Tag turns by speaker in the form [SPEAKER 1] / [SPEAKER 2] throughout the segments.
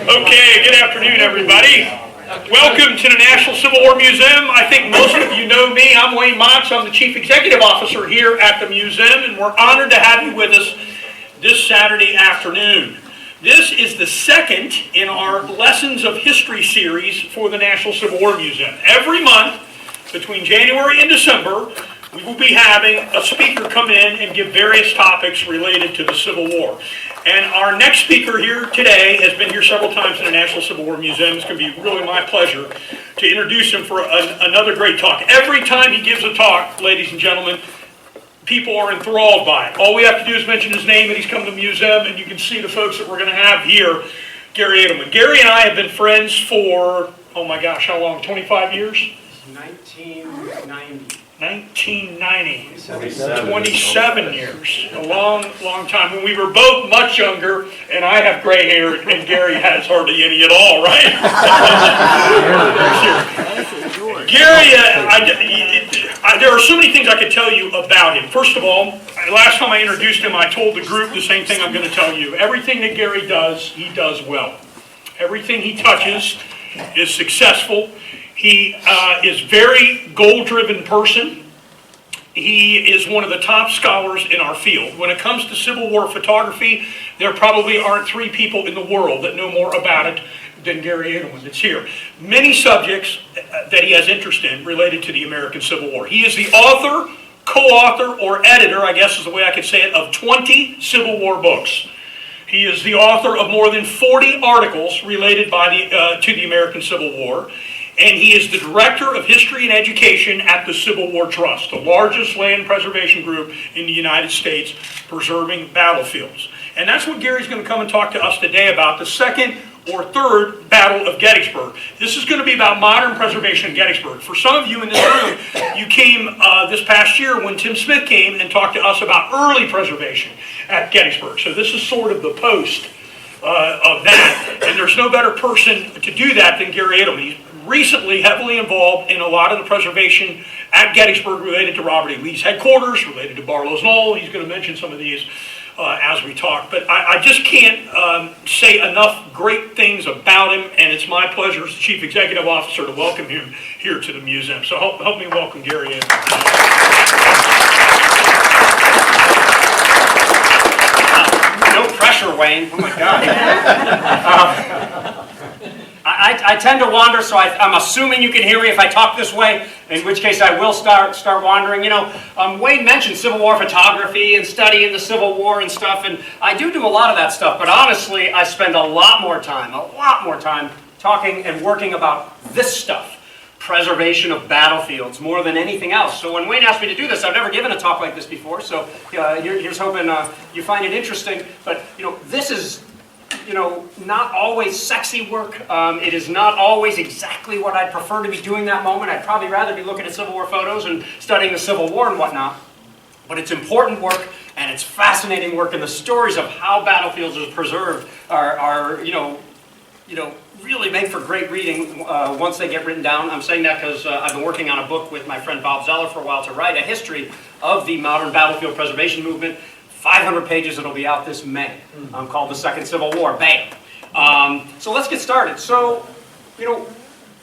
[SPEAKER 1] Okay, good afternoon, everybody. Welcome to the National Civil War Museum. I think most of you know me. I'm Wayne Motz. I'm the Chief Executive Officer here at the museum, and we're honored to have you with us this Saturday afternoon. This is the second in our Lessons of History series for the National Civil War Museum. Every month, between January and December, we will be having a speaker come in and give various topics related to the Civil War. And our next speaker here today has been here several times in the National Civil War Museum. It's going to be really my pleasure to introduce him for another great talk. Every time he gives a talk, ladies and gentlemen, people are enthralled by it. All we have to do is mention his name and he's come to the museum, and you can see the folks that we're going to have here. Garry Adelman. Garry and I have been friends for, oh my gosh, how long? 25 years?
[SPEAKER 2] 1990.
[SPEAKER 1] 1990, 27 years, a long time. When we were both much younger, and I have gray hair, and Garry has hardly any at all, right? Garry, there are so many things I could tell you about him. First of all, last time I introduced him, I told the group the same thing I'm going to tell you. Everything that Garry does, he does well. Everything he touches is successful. He is a very goal-driven person. He is one of the top scholars in our field. When it comes to Civil War photography, there probably aren't three people in the world that know more about it than Garry Adelman that's here. Many subjects that he has interest in related to the American Civil War. He is the author, co-author, or editor, I guess is the way I could say it, of 20 Civil War books. He is the author of more than 40 articles related to the American Civil War. And he is the Director of History and Education at the Civil War Trust, the largest land preservation group in the United States, preserving battlefields. And that's what Garry's going to come and talk to us today about, the second or third Battle of Gettysburg. This is going to be about modern preservation of Gettysburg. For some of you in this room, you came this past year when Tim Smith came and talked to us about early preservation at Gettysburg. So this is sort of the post of that. And there's no better person to do that than Garry Adelman. He's recently heavily involved in a lot of the preservation at Gettysburg related to Robert E. Lee's headquarters, related to Barlows Knoll. He's going to mention some of these as we talk. But I just can't say enough great things about him, and it's my pleasure as the Chief Executive Officer to welcome him here to the museum. So help me welcome Garry in.
[SPEAKER 2] No pressure, Wayne. Oh my God. I tend to wander, so I'm assuming you can hear me if I talk this way, in which case I will start wandering. You know, Wayne mentioned Civil War photography and studying the Civil War and stuff, and I do a lot of that stuff, but honestly, I spend a lot more time talking and working about this stuff, preservation of battlefields, more than anything else. So when Wayne asked me to do this, I've never given a talk like this before, so here's hoping you find it interesting. But, you know, this is, not always sexy work. It is not always exactly what I'd prefer to be doing that moment. I'd probably rather be looking at Civil War photos and studying the Civil War and whatnot. But it's important work, and it's fascinating work, and the stories of how battlefields are preserved are really make for great reading once they get written down. I'm saying that because I've been working on a book with my friend Bob Zeller for a while to write a history of the modern battlefield preservation movement. 500 pages, it'll be out this May, called The Second Civil War. Bam! So let's get started. So,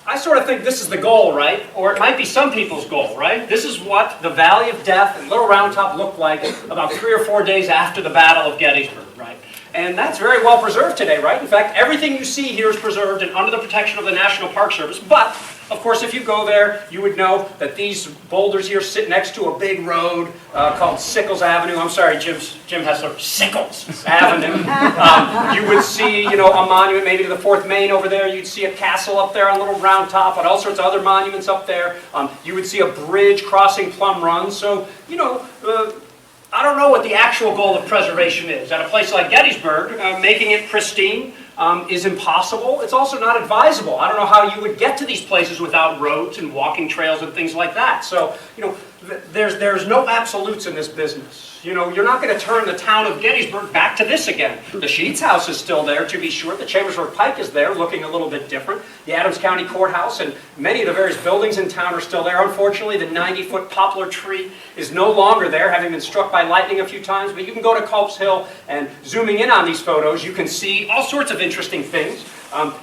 [SPEAKER 2] I sort of think this is the goal, right? Or it might be some people's goal, right? This is what the Valley of Death and Little Round Top looked like about 3 or 4 days after the Battle of Gettysburg, right? And that's very well preserved today, right? In fact, everything you see here is preserved and under the protection of the National Park Service. But, of course, if you go there, you would know that these boulders here sit next to a big road called Sickles Avenue. I'm sorry, Jim Hessler, Sickles Avenue. You would see, a monument maybe to the 4th Maine over there. You'd see a castle up there on Little Round Top and all sorts of other monuments up there. You would see a bridge crossing Plum Run. So, I don't know what the actual goal of preservation is. At a place like Gettysburg, making it pristine is impossible. It's also not advisable. I don't know how you would get to these places without roads and walking trails and things like that. So, there's no absolutes in this business. You know, you're not going to turn the town of Gettysburg back to this again. The Sheets House is still there, to be sure. The Chambersburg Pike is there, looking a little bit different. The Adams County Courthouse and many of the various buildings in town are still there. Unfortunately, the 90-foot poplar tree is no longer there, having been struck by lightning a few times. But you can go to Culp's Hill, and zooming in on these photos, you can see all sorts of interesting things.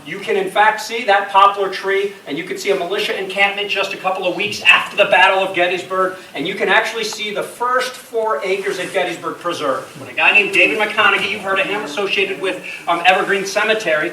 [SPEAKER 2] You can in fact see that poplar tree, and you can see a militia encampment just a couple of weeks after the Battle of Gettysburg, and you can actually see the first 4 acres at Gettysburg preserved. When a guy named David McConaughey, you've heard of him, associated with Evergreen Cemetery,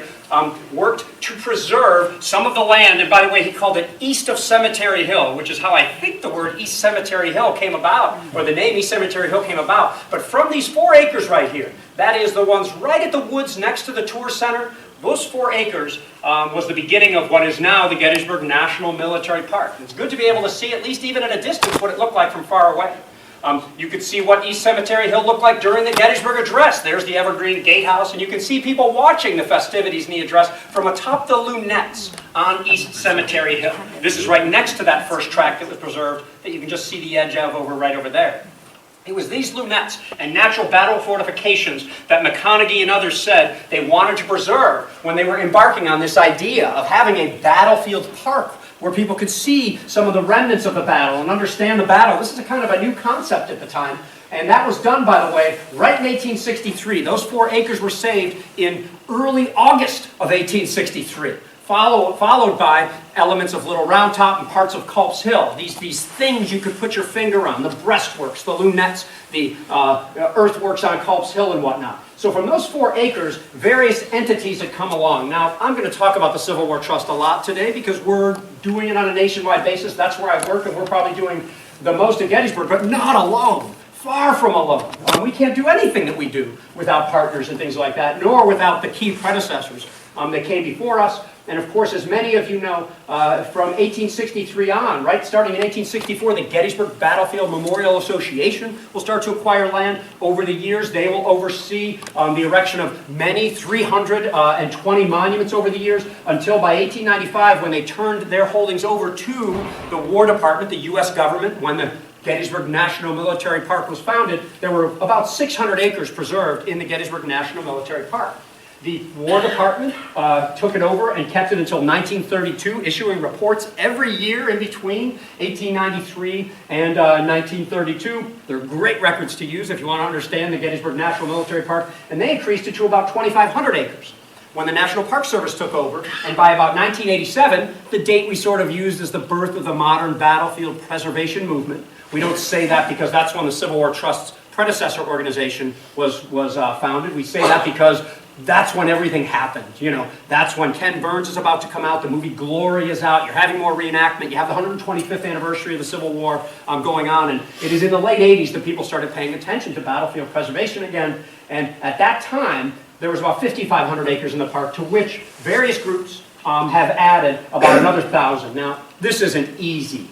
[SPEAKER 2] worked to preserve some of the land, and by the way, he called it east of Cemetery Hill, which is how I think the word East Cemetery Hill came about, or the name East Cemetery Hill came about. But from these 4 acres right here, that is the ones right at the woods next to the tour center, those 4 acres was the beginning of what is now the Gettysburg National Military Park. It's good to be able to see, at least even at a distance, what it looked like from far away. You could see what East Cemetery Hill looked like during the Gettysburg Address. There's the Evergreen Gatehouse, and you can see people watching the festivities in the address from atop the lunettes on East Cemetery Hill. This is right next to that first tract that was preserved that you can just see the edge of right over there. It was these lunettes and natural battle fortifications that McConaughey and others said they wanted to preserve when they were embarking on this idea of having a battlefield park where people could see some of the remnants of the battle and understand the battle. This is a kind of a new concept at the time. And that was done, by the way, right in 1863. Those 4 acres were saved in early August of 1863. Followed by elements of Little Round Top and parts of Culp's Hill. These things you could put your finger on, the breastworks, the lunettes, the earthworks on Culp's Hill and whatnot. So from those 4 acres, various entities had come along. Now, I'm going to talk about the Civil War Trust a lot today because we're doing it on a nationwide basis. That's where I work, and we're probably doing the most at Gettysburg, but not alone. Far from alone. We can't do anything that we do without partners and things like that, nor without the key predecessors that came before us. And of course, as many of you know, from 1863 on, right, starting in 1864, the Gettysburg Battlefield Memorial Association will start to acquire land. Over the years, they will oversee the erection of many 320 monuments over the years, until by 1895, when they turned their holdings over to the War Department, the U.S. government. When the Gettysburg National Military Park was founded, there were about 600 acres preserved in the Gettysburg National Military Park. The War Department took it over and kept it until 1932, issuing reports every year in between 1893 and 1932. They're great records to use if you want to understand the Gettysburg National Military Park. And they increased it to about 2,500 acres when the National Park Service took over. And by about 1987, the date we sort of used as the birth of the modern battlefield preservation movement. We don't say that because that's when the Civil War Trust's predecessor organization was founded. We say that because that's when everything happened. You know, that's when Ken Burns is about to come out. The movie Glory is out. You're having more reenactment. You have the 125th anniversary of the Civil War going on. And it is in the late 80s that people started paying attention to battlefield preservation again. And at that time, there was about 5,500 acres in the park, to which various groups have added about another 1,000. Now, this isn't easy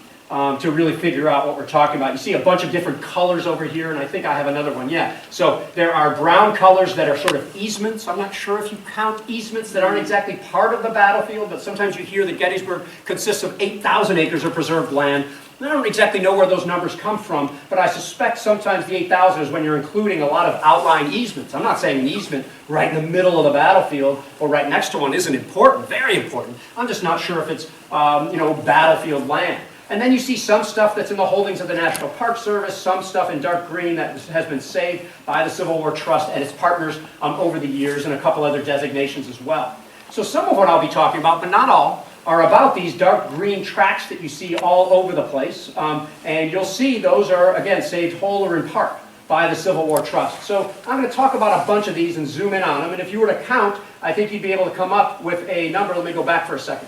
[SPEAKER 2] to really figure out what we're talking about. You see a bunch of different colors over here, and I think I have another one, yeah. So there are brown colors that are sort of easements. I'm not sure if you count easements that aren't exactly part of the battlefield, but sometimes you hear that Gettysburg consists of 8,000 acres of preserved land. I don't exactly know where those numbers come from, but I suspect sometimes the 8,000 is when you're including a lot of outlying easements. I'm not saying an easement right in the middle of the battlefield or right next to one isn't important, very important. I'm just not sure if it's, battlefield land. And then you see some stuff that's in the holdings of the National Park Service, some stuff in dark green that has been saved by the Civil War Trust and its partners over the years, and a couple other designations as well. So some of what I'll be talking about, but not all, are about these dark green tracts that you see all over the place. And you'll see those are, again, saved whole or in part by the Civil War Trust. So I'm going to talk about a bunch of these and zoom in on them. And if you were to count, I think you'd be able to come up with a number. Let me go back for a second.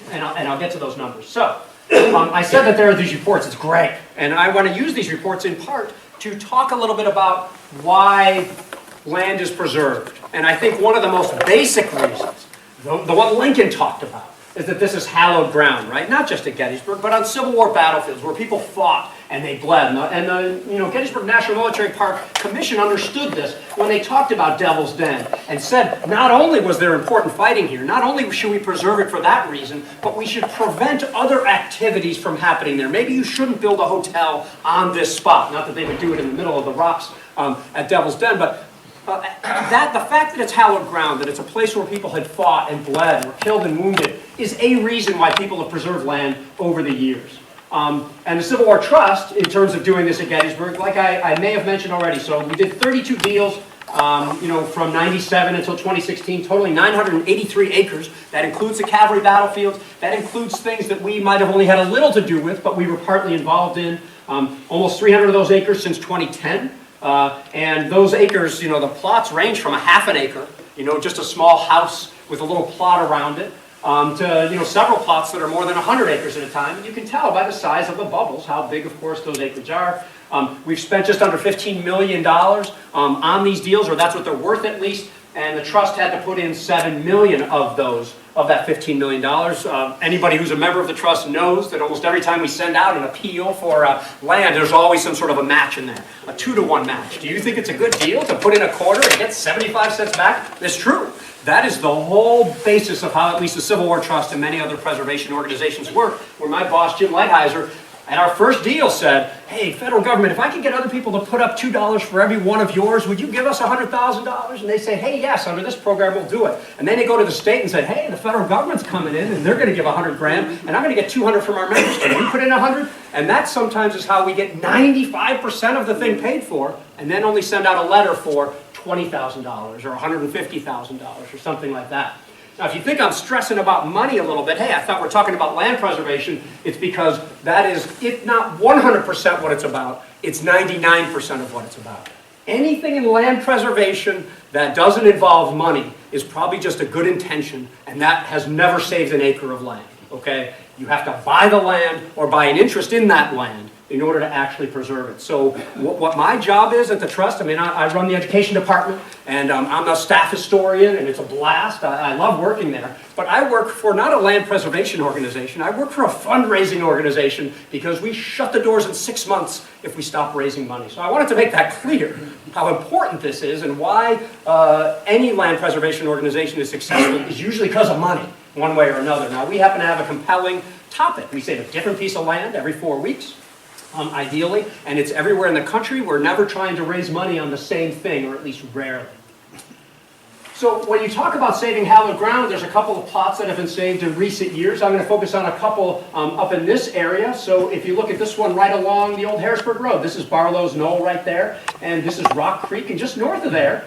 [SPEAKER 2] And I'll get to those numbers. So I said that there are these reports. It's great. And I want to use these reports in part to talk a little bit about why land is preserved. And I think one of the most basic reasons, the one Lincoln talked about, is that this is hallowed ground, right? Not just at Gettysburg, but on Civil War battlefields where people fought and they bled. And the Gettysburg National Military Park Commission understood this when they talked about Devil's Den and said not only was there important fighting here, not only should we preserve it for that reason, but we should prevent other activities from happening there. Maybe you shouldn't build a hotel on this spot. Not that they would do it in the middle of the rocks at Devil's Den, but the fact that it's hallowed ground, that it's a place where people had fought and bled, were killed and wounded, is a reason why people have preserved land over the years. And the Civil War Trust, in terms of doing this at Gettysburg, like I may have mentioned already, so we did 32 deals, from 97 until 2016, totaling 983 acres. That includes the Cavalry Battlefield. That includes things that we might have only had a little to do with, but we were partly involved in. Almost 300 of those acres since 2010. And those acres, the plots range from a half an acre, just a small house with a little plot around it, to several plots that are more than 100 acres at a time. And you can tell by the size of the bubbles how big, of course, those acreage are. We've spent just under $15 million on these deals, or that's what they're worth at least. And the trust had to put in $7 million of that $15 million. Anybody who's a member of the trust knows that almost every time we send out an appeal for land, there's always some sort of a match in there, a 2-to-1 match. Do you think it's a good deal to put in a quarter and get 75 cents back? It's true. That is the whole basis of how at least the Civil War Trust and many other preservation organizations work, where my boss, Jim Lighthizer, at our first deal said, hey, federal government, if I can get other people to put up $2 for every one of yours, would you give us $100,000? And they say, hey, yes, under this program we'll do it. And then they go to the state and say, hey, the federal government's coming in and they're going to give $100 grand, and I'm going to get $200 from our members. Can you put in $100? And that sometimes is how we get 95% of the thing paid for, and then only send out a letter for $20,000 or $150,000 or something like that. Now, if you think I'm stressing about money a little bit, hey, I thought we're talking about land preservation, it's because that is, if not 100% what it's about, it's 99% of what it's about. Anything in land preservation that doesn't involve money is probably just a good intention, and that has never saved an acre of land, okay? You have to buy the land or buy an interest in that land in order to actually preserve it. So what my job is at the trust, I run the education department, and I'm a staff historian, and it's a blast. I love working there. But I work for not a land preservation organization. I work for a fundraising organization because we shut the doors in 6 months if we stop raising money. So I wanted to make that clear, how important this is, and why any land preservation organization is successful is usually because of money, one way or another. Now, we happen to have a compelling topic. We save a different piece of land every 4 weeks. Ideally, and it's everywhere in the country. We're never trying to raise money on the same thing, or at least rarely. So when you talk about saving hallowed ground, there's a couple of plots that have been saved in recent years. I'm going to focus on a couple up in this area. So if you look at this one right along the old Harrisburg Road, this is Barlows Knoll right there, and this is Rock Creek, and just north of there,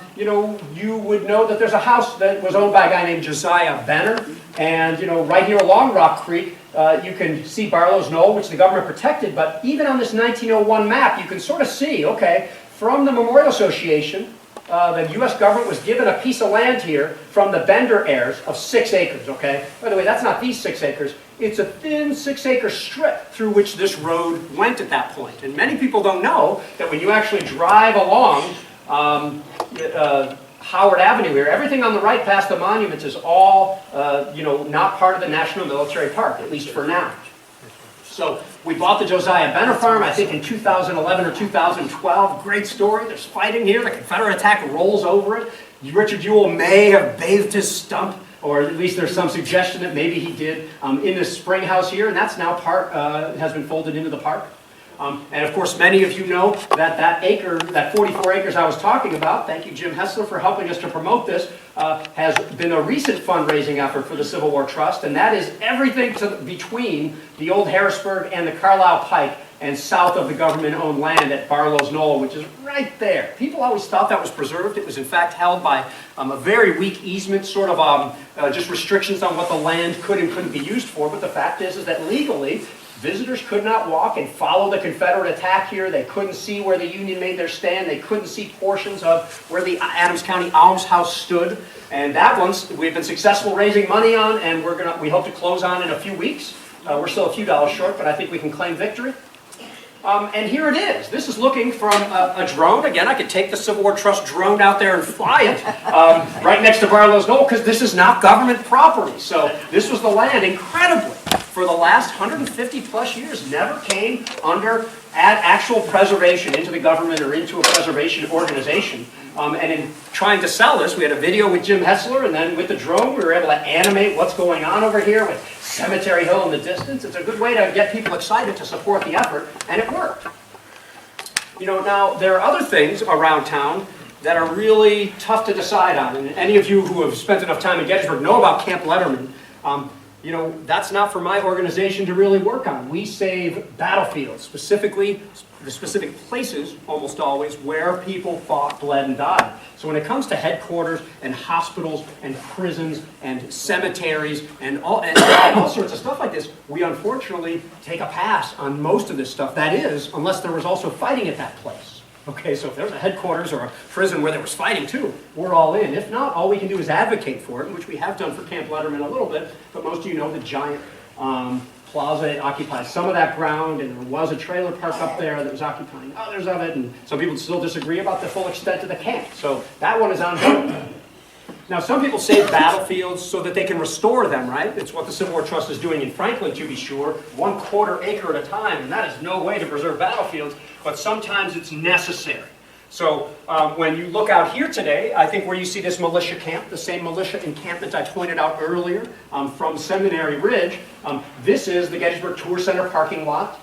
[SPEAKER 2] you would know that there's a house that was owned by a guy named Josiah Benner, and right here along Rock Creek, you can see Barlows Knoll, which the government protected, but even on this 1901 map, you can sort of see, okay, from the Memorial Association, the U.S. government was given a piece of land here from the Bender heirs of 6 acres, okay? By the way, that's not these 6 acres. It's a thin 6-acre strip through which this road went at that point. And many people don't know that when you actually drive along Howard Avenue here, everything on the right past the monuments is all, not part of the National Military Park, at least for now. So we bought the Josiah Benner farm, I think in 2011 or 2012. Great story. There's fighting here. The Confederate attack rolls over it. Richard Ewell may have bathed his stump, or at least there's some suggestion that maybe he did, in this spring house here, and that's now has been folded into the park. And of course, many of you know that that 44 acres I was talking about, thank you Jim Hessler for helping us to promote this, has been a recent fundraising effort for the Civil War Trust, and that is everything between the old Harrisburg and the Carlisle Pike and south of the government-owned land at Barlows Knoll, which is right there. People always thought that was preserved. It was in fact held by a very weak easement, sort of just restrictions on what the land could and couldn't be used for, but the fact is that legally, visitors could not walk and follow the Confederate attack here. They couldn't see where the Union made their stand. They couldn't see portions of where the Adams County Almshouse stood. And that one we've been successful raising money on, and we hope to close on in a few weeks. We're still a few dollars short, but I think we can claim victory. And here it is. This is looking from a drone. Again, I could take the Civil War Trust drone out there and fly it right next to Barlows Knoll, because this is not government property. So this was the land, incredibly. for the last 150 plus years never came under actual preservation into the government or into a preservation organization. And in trying to sell this, we had a video with Jim Hessler, and then with the drone, we were able to animate what's going on over here with Cemetery Hill in the distance. It's a good way to get people excited to support the effort, and it worked. You know, now, there are other things around town that are really tough to decide on, and any of you who have spent enough time in Gettysburg know about Camp Letterman. You know, that's not for my organization to really work on. We save battlefields, specifically the specific places, almost always, where people fought, bled, and died. So when it comes to headquarters and hospitals and prisons and cemeteries and all sorts of stuff like this, we unfortunately take a pass on most of this stuff. That is, unless there was also fighting at that place. Okay, so if there's a headquarters or a prison where there was fighting too, we're all in. If not, all we can do is advocate for it, which we have done for Camp Letterman a little bit, but most of you know the giant plaza occupies some of that ground, and there was a trailer park up there that was occupying others of it, and some people still disagree about the full extent of the camp. So that one is ongoing. Now, some people save battlefields so that they can restore them, right? It's what the Civil War Trust is doing in Franklin, to be sure, 1/4 acre at a time, and that is no way to preserve battlefields, but sometimes it's necessary. So when you look out here today, I think where you see this militia camp, the same militia encampment I pointed out earlier from Seminary Ridge, this is the Gettysburg Tour Center parking lot.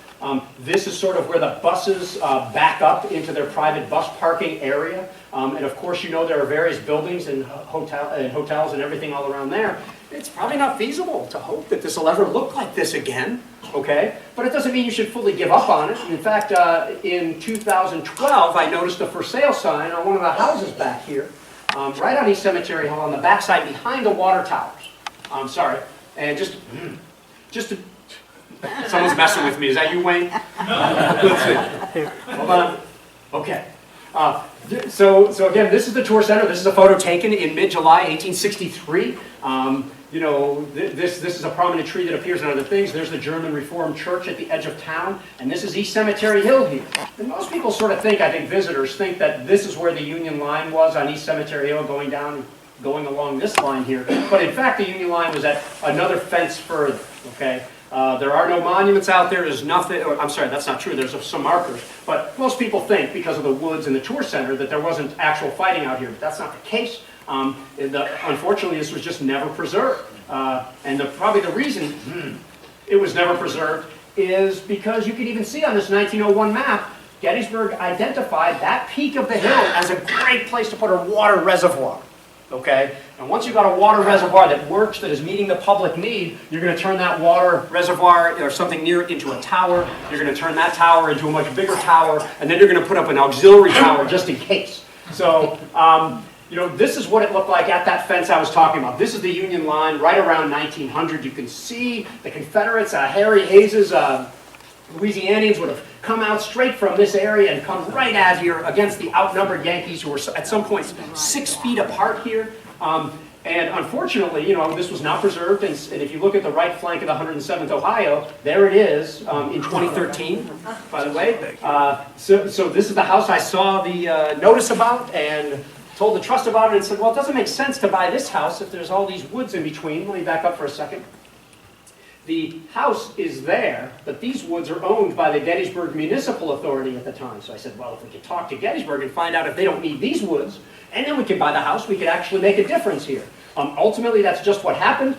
[SPEAKER 2] This is sort of where the buses back up into their private bus parking area. And of course, you know there are various buildings and hotels and everything all around there. It's probably not feasible to hope that this will ever look like this again, okay? But it doesn't mean you should fully give up on it. In fact, in 2012, I noticed a for sale sign on one of the houses back here, right on East Cemetery Hill, on the backside behind the water towers. Sorry, and just to... Someone's messing with me. Is that you, Wayne? Let's see. Hold on. Okay. So again, this is the tour center. This is a photo taken in mid-July 1863. You know, this is a prominent tree that appears in other things. There's the German Reformed Church at the edge of town, and this is East Cemetery Hill here. And most people sort of think, I think visitors think that this is where the Union line was on East Cemetery Hill, going along this line here. But in fact, the Union line was at another fence further. Okay. There are no monuments out there. There's nothing. I'm sorry, that's not true. There's some markers. But most people think, because of the woods and the tour center, that there wasn't actual fighting out here. But that's not the case. Unfortunately, this was just never preserved. And probably the reason it was never preserved is because you can even see on this 1901 map, Gettysburg identified that peak of the hill as a great place to put a water reservoir. Okay? And once you've got a water reservoir that works, that is meeting the public need, you're going to turn that water reservoir or something near it into a tower. You're going to turn that tower into a much bigger tower, and then you're going to put up an auxiliary tower just in case. So, you know, this is what it looked like at that fence I was talking about. This is the Union line right around 1900. You can see the Confederates, Harry Hayes's Louisianians would have come out straight from this area and come right at here against the outnumbered Yankees, who were at some point 6 feet apart here. And unfortunately, you know, this was not preserved. And if you look at the right flank of the 107th Ohio, there it is in 2013, by the way. So this is the house I saw the notice about and told the trust about it and said, well, it doesn't make sense to buy this house if there's all these woods in between. Let me back up for a second. The house is there, but these woods are owned by the Gettysburg Municipal Authority at the time. So I said, well, if we could talk to Gettysburg and find out if they don't need these woods, and then we could buy the house, we could actually make a difference here. Ultimately, that's just what happened.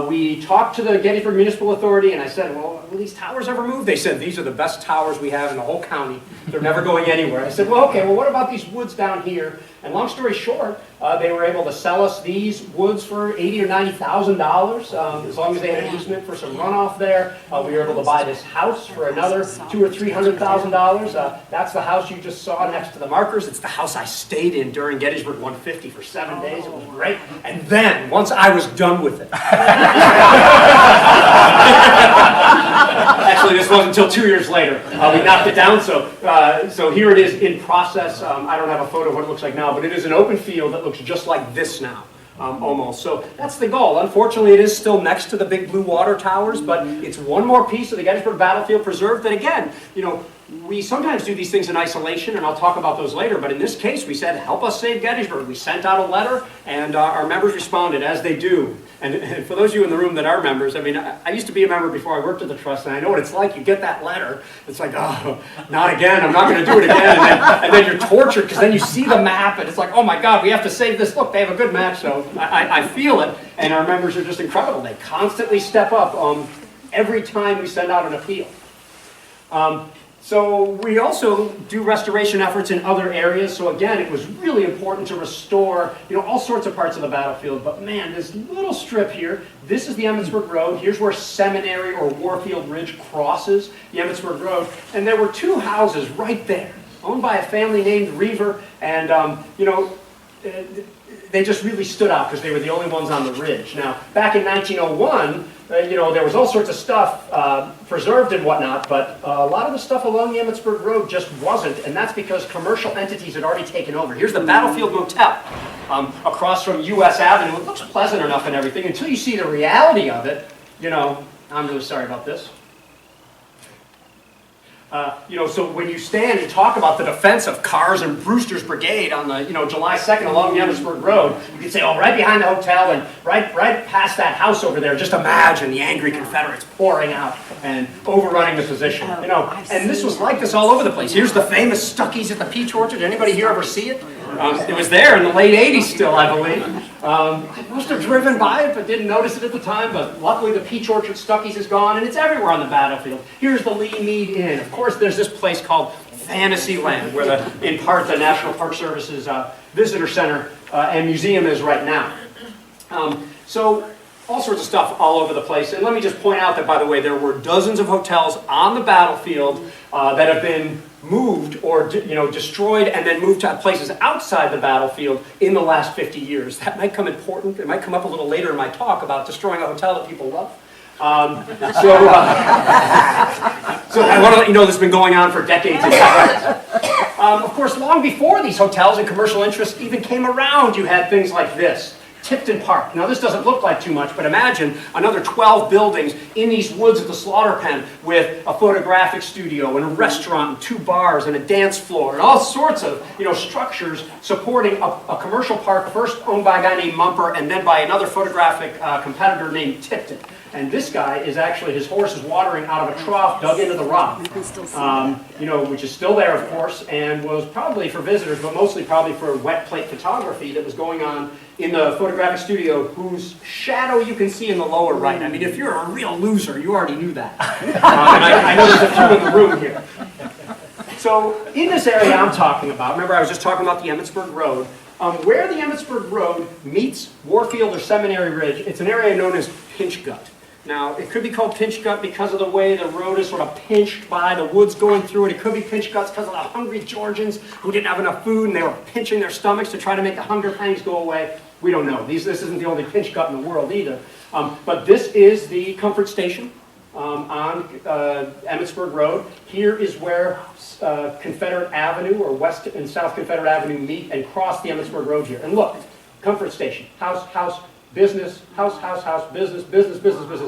[SPEAKER 2] We talked to the Gettysburg Municipal Authority, and I said, well, will these towers ever move? They said, these are the best towers we have in the whole county. They're never going anywhere. I said, well, okay, well, what about these woods down here? And long story short, they were able to sell us these woods for $80,000 or $90,000, as long as they had an easement for some runoff there. We were able to buy this house for another $200,000 or $300,000. That's the house you just saw next to the markers. It's the house I stayed in during Gettysburg 150 for 7 days. It was great. And then, once I was done with it, actually, this wasn't until 2 years later. We knocked it down, so here it is in process. I don't have a photo of what it looks like now, but it is an open field that looks just like this now, almost. So that's the goal. Unfortunately, it is still next to the big blue water towers, but it's one more piece of the Gettysburg Battlefield preserved that, again, you know, we sometimes do these things in isolation, and I'll talk about those later, but in this case, we said, help us save Gettysburg. We sent out a letter, and our members responded, as they do. And for those of you in the room that are members, I mean, I used to be a member before I worked at the trust, and I know what it's like. You get that letter, it's like, oh, not again, I'm not going to do it again. And then you're tortured, because then you see the map, and it's like, oh my God, we have to save this. Look, they have a good map, so I feel it, and our members are just incredible. They constantly step up every time we send out an appeal. So we also do restoration efforts in other areas. So again, it was really important to restore, all sorts of parts of the battlefield. But man, this little strip here, this is the Emmitsburg Road. Here's where Seminary or Warfield Ridge crosses the Emmitsburg Road. And there were two houses right there, owned by a family named Reaver. And, they just really stood out because they were the only ones on the ridge. Now, back in 1901, there was all sorts of stuff preserved and whatnot, but a lot of the stuff along the Emmitsburg Road just wasn't, and that's because commercial entities had already taken over. Here's the Battlefield Motel across from U.S. Avenue. It looks pleasant enough and everything until you see the reality of it. I'm really sorry about this. So when you stand and talk about the defense of Carr's and Brewster's brigade on the, July 2nd along the Emmitsburg Road, you can say, oh, right behind the hotel and right past that house over there, just imagine the angry Confederates pouring out and overrunning the position, And this was like this all over the place. Here's the famous Stuckeys at the Peach Orchard. Anybody here ever see it? It was there in the late 80s still, I believe. I must have driven by it, but didn't notice it at the time. But luckily, the Peach Orchard Stuckeys is gone, and it's everywhere on the battlefield. Here's the Lee Mead Inn. Of course, there's this place called Fantasyland, where, in part, the National Park Service's visitor center and museum is right now. So all sorts of stuff all over the place. And let me just point out that, by the way, there were dozens of hotels on the battlefield that have been moved or destroyed and then moved to places outside the battlefield in the last 50 years. That might come important. It might come up a little later in my talk about destroying a hotel that people love. So I want to let you know this has been going on for decades. Of course, long before these hotels and commercial interests even came around, you had things like this. Tipton Park. Now this doesn't look like too much, but imagine another 12 buildings in these woods of the slaughter pen with a photographic studio and a restaurant and 2 bars and a dance floor and all sorts of structures supporting a commercial park first owned by a guy named Mumper and then by another photographic competitor named Tipton. And this guy is actually, his horse is watering out of a trough dug into the rock, which is still there, of course, and was probably for visitors, but mostly probably for wet plate photography that was going on in the photographic studio, whose shadow you can see in the lower right. I mean, if you're a real loser, you already knew that. And I know there's a few in the room here. So in this area I'm talking about, remember I was just talking about the Emmitsburg Road, where the Emmitsburg Road meets Warfield or Seminary Ridge, it's an area known as Pinch Gut. Now, it could be called pinch gut because of the way the road is sort of pinched by the woods going through it. It could be pinch guts because of the hungry Georgians who didn't have enough food and they were pinching their stomachs to try to make the hunger pangs go away. We don't know. This isn't the only pinch gut in the world either. But this is the comfort station on Emmitsburg Road. Here is where Confederate Avenue or West and South Confederate Avenue meet and cross the Emmitsburg Road here. And look, comfort station, house, business, house, business,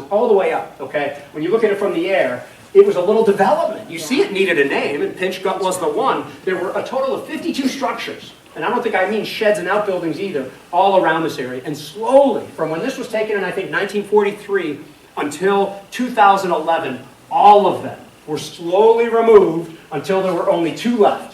[SPEAKER 2] all the way up, okay? When you look at it from the air, it was a little development. You see it needed a name, and Pinch Gut was the one. There were a total of 52 structures, and I don't think I mean sheds and outbuildings either, all around this area. And slowly, from when this was taken in, I think, 1943 until 2011, all of them were slowly removed until there were only 2 left.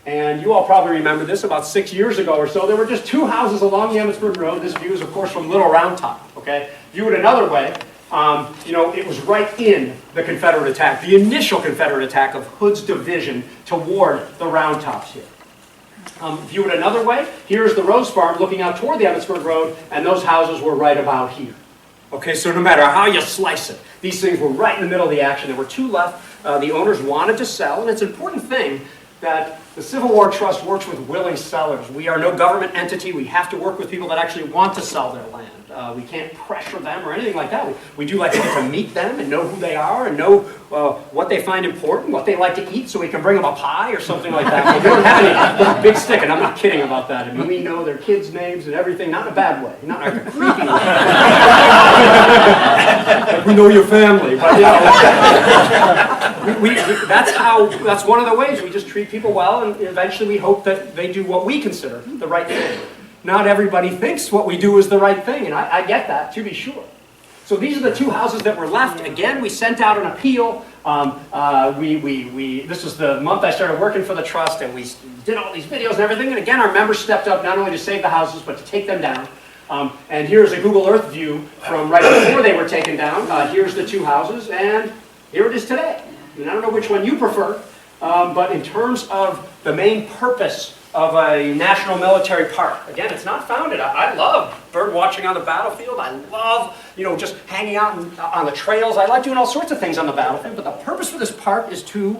[SPEAKER 2] And you all probably remember this, about 6 years ago or so, there were just 2 houses along the Emmitsburg Road. This view is, of course, from Little Round Top, okay? View it another way, it was right in the Confederate attack, the initial Confederate attack of Hood's division toward the Round Tops here. View it another way, here's the Rose Farm looking out toward the Emmitsburg Road, and those houses were right about here. Okay, so no matter how you slice it, these things were right in the middle of the action. There were 2 left. The owners wanted to sell, and it's an important thing that the Civil War Trust works with willing sellers. We are no government entity. We have to work with people that actually want to sell their land. We can't pressure them or anything like that. We do like to get to meet them and know who they are and know what they find important, what they like to eat, so we can bring them a pie or something like that. But we don't have any big stick, and I'm not kidding about that. I mean, we know their kids' names and everything, not in a bad way, not in a creepy way. We know your family, but you know, that's one of the ways we just treat people well, and eventually we hope that they do what we consider the right thing. Not everybody thinks what we do is the right thing, and I get that, to be sure. So these are the two houses that were left. Again, we sent out an appeal. This was the month I started working for the trust, and we did all these videos and everything. And again, our members stepped up not only to save the houses, but to take them down. And here's a Google Earth view from right before they were taken down. Here's the two houses, and here it is today. And I don't know which one you prefer, but in terms of the main purpose of a national military park. Again, it's not founded. I love bird watching on the battlefield. I love, just hanging out on the trails. I like doing all sorts of things on the battlefield, but the purpose for this park is to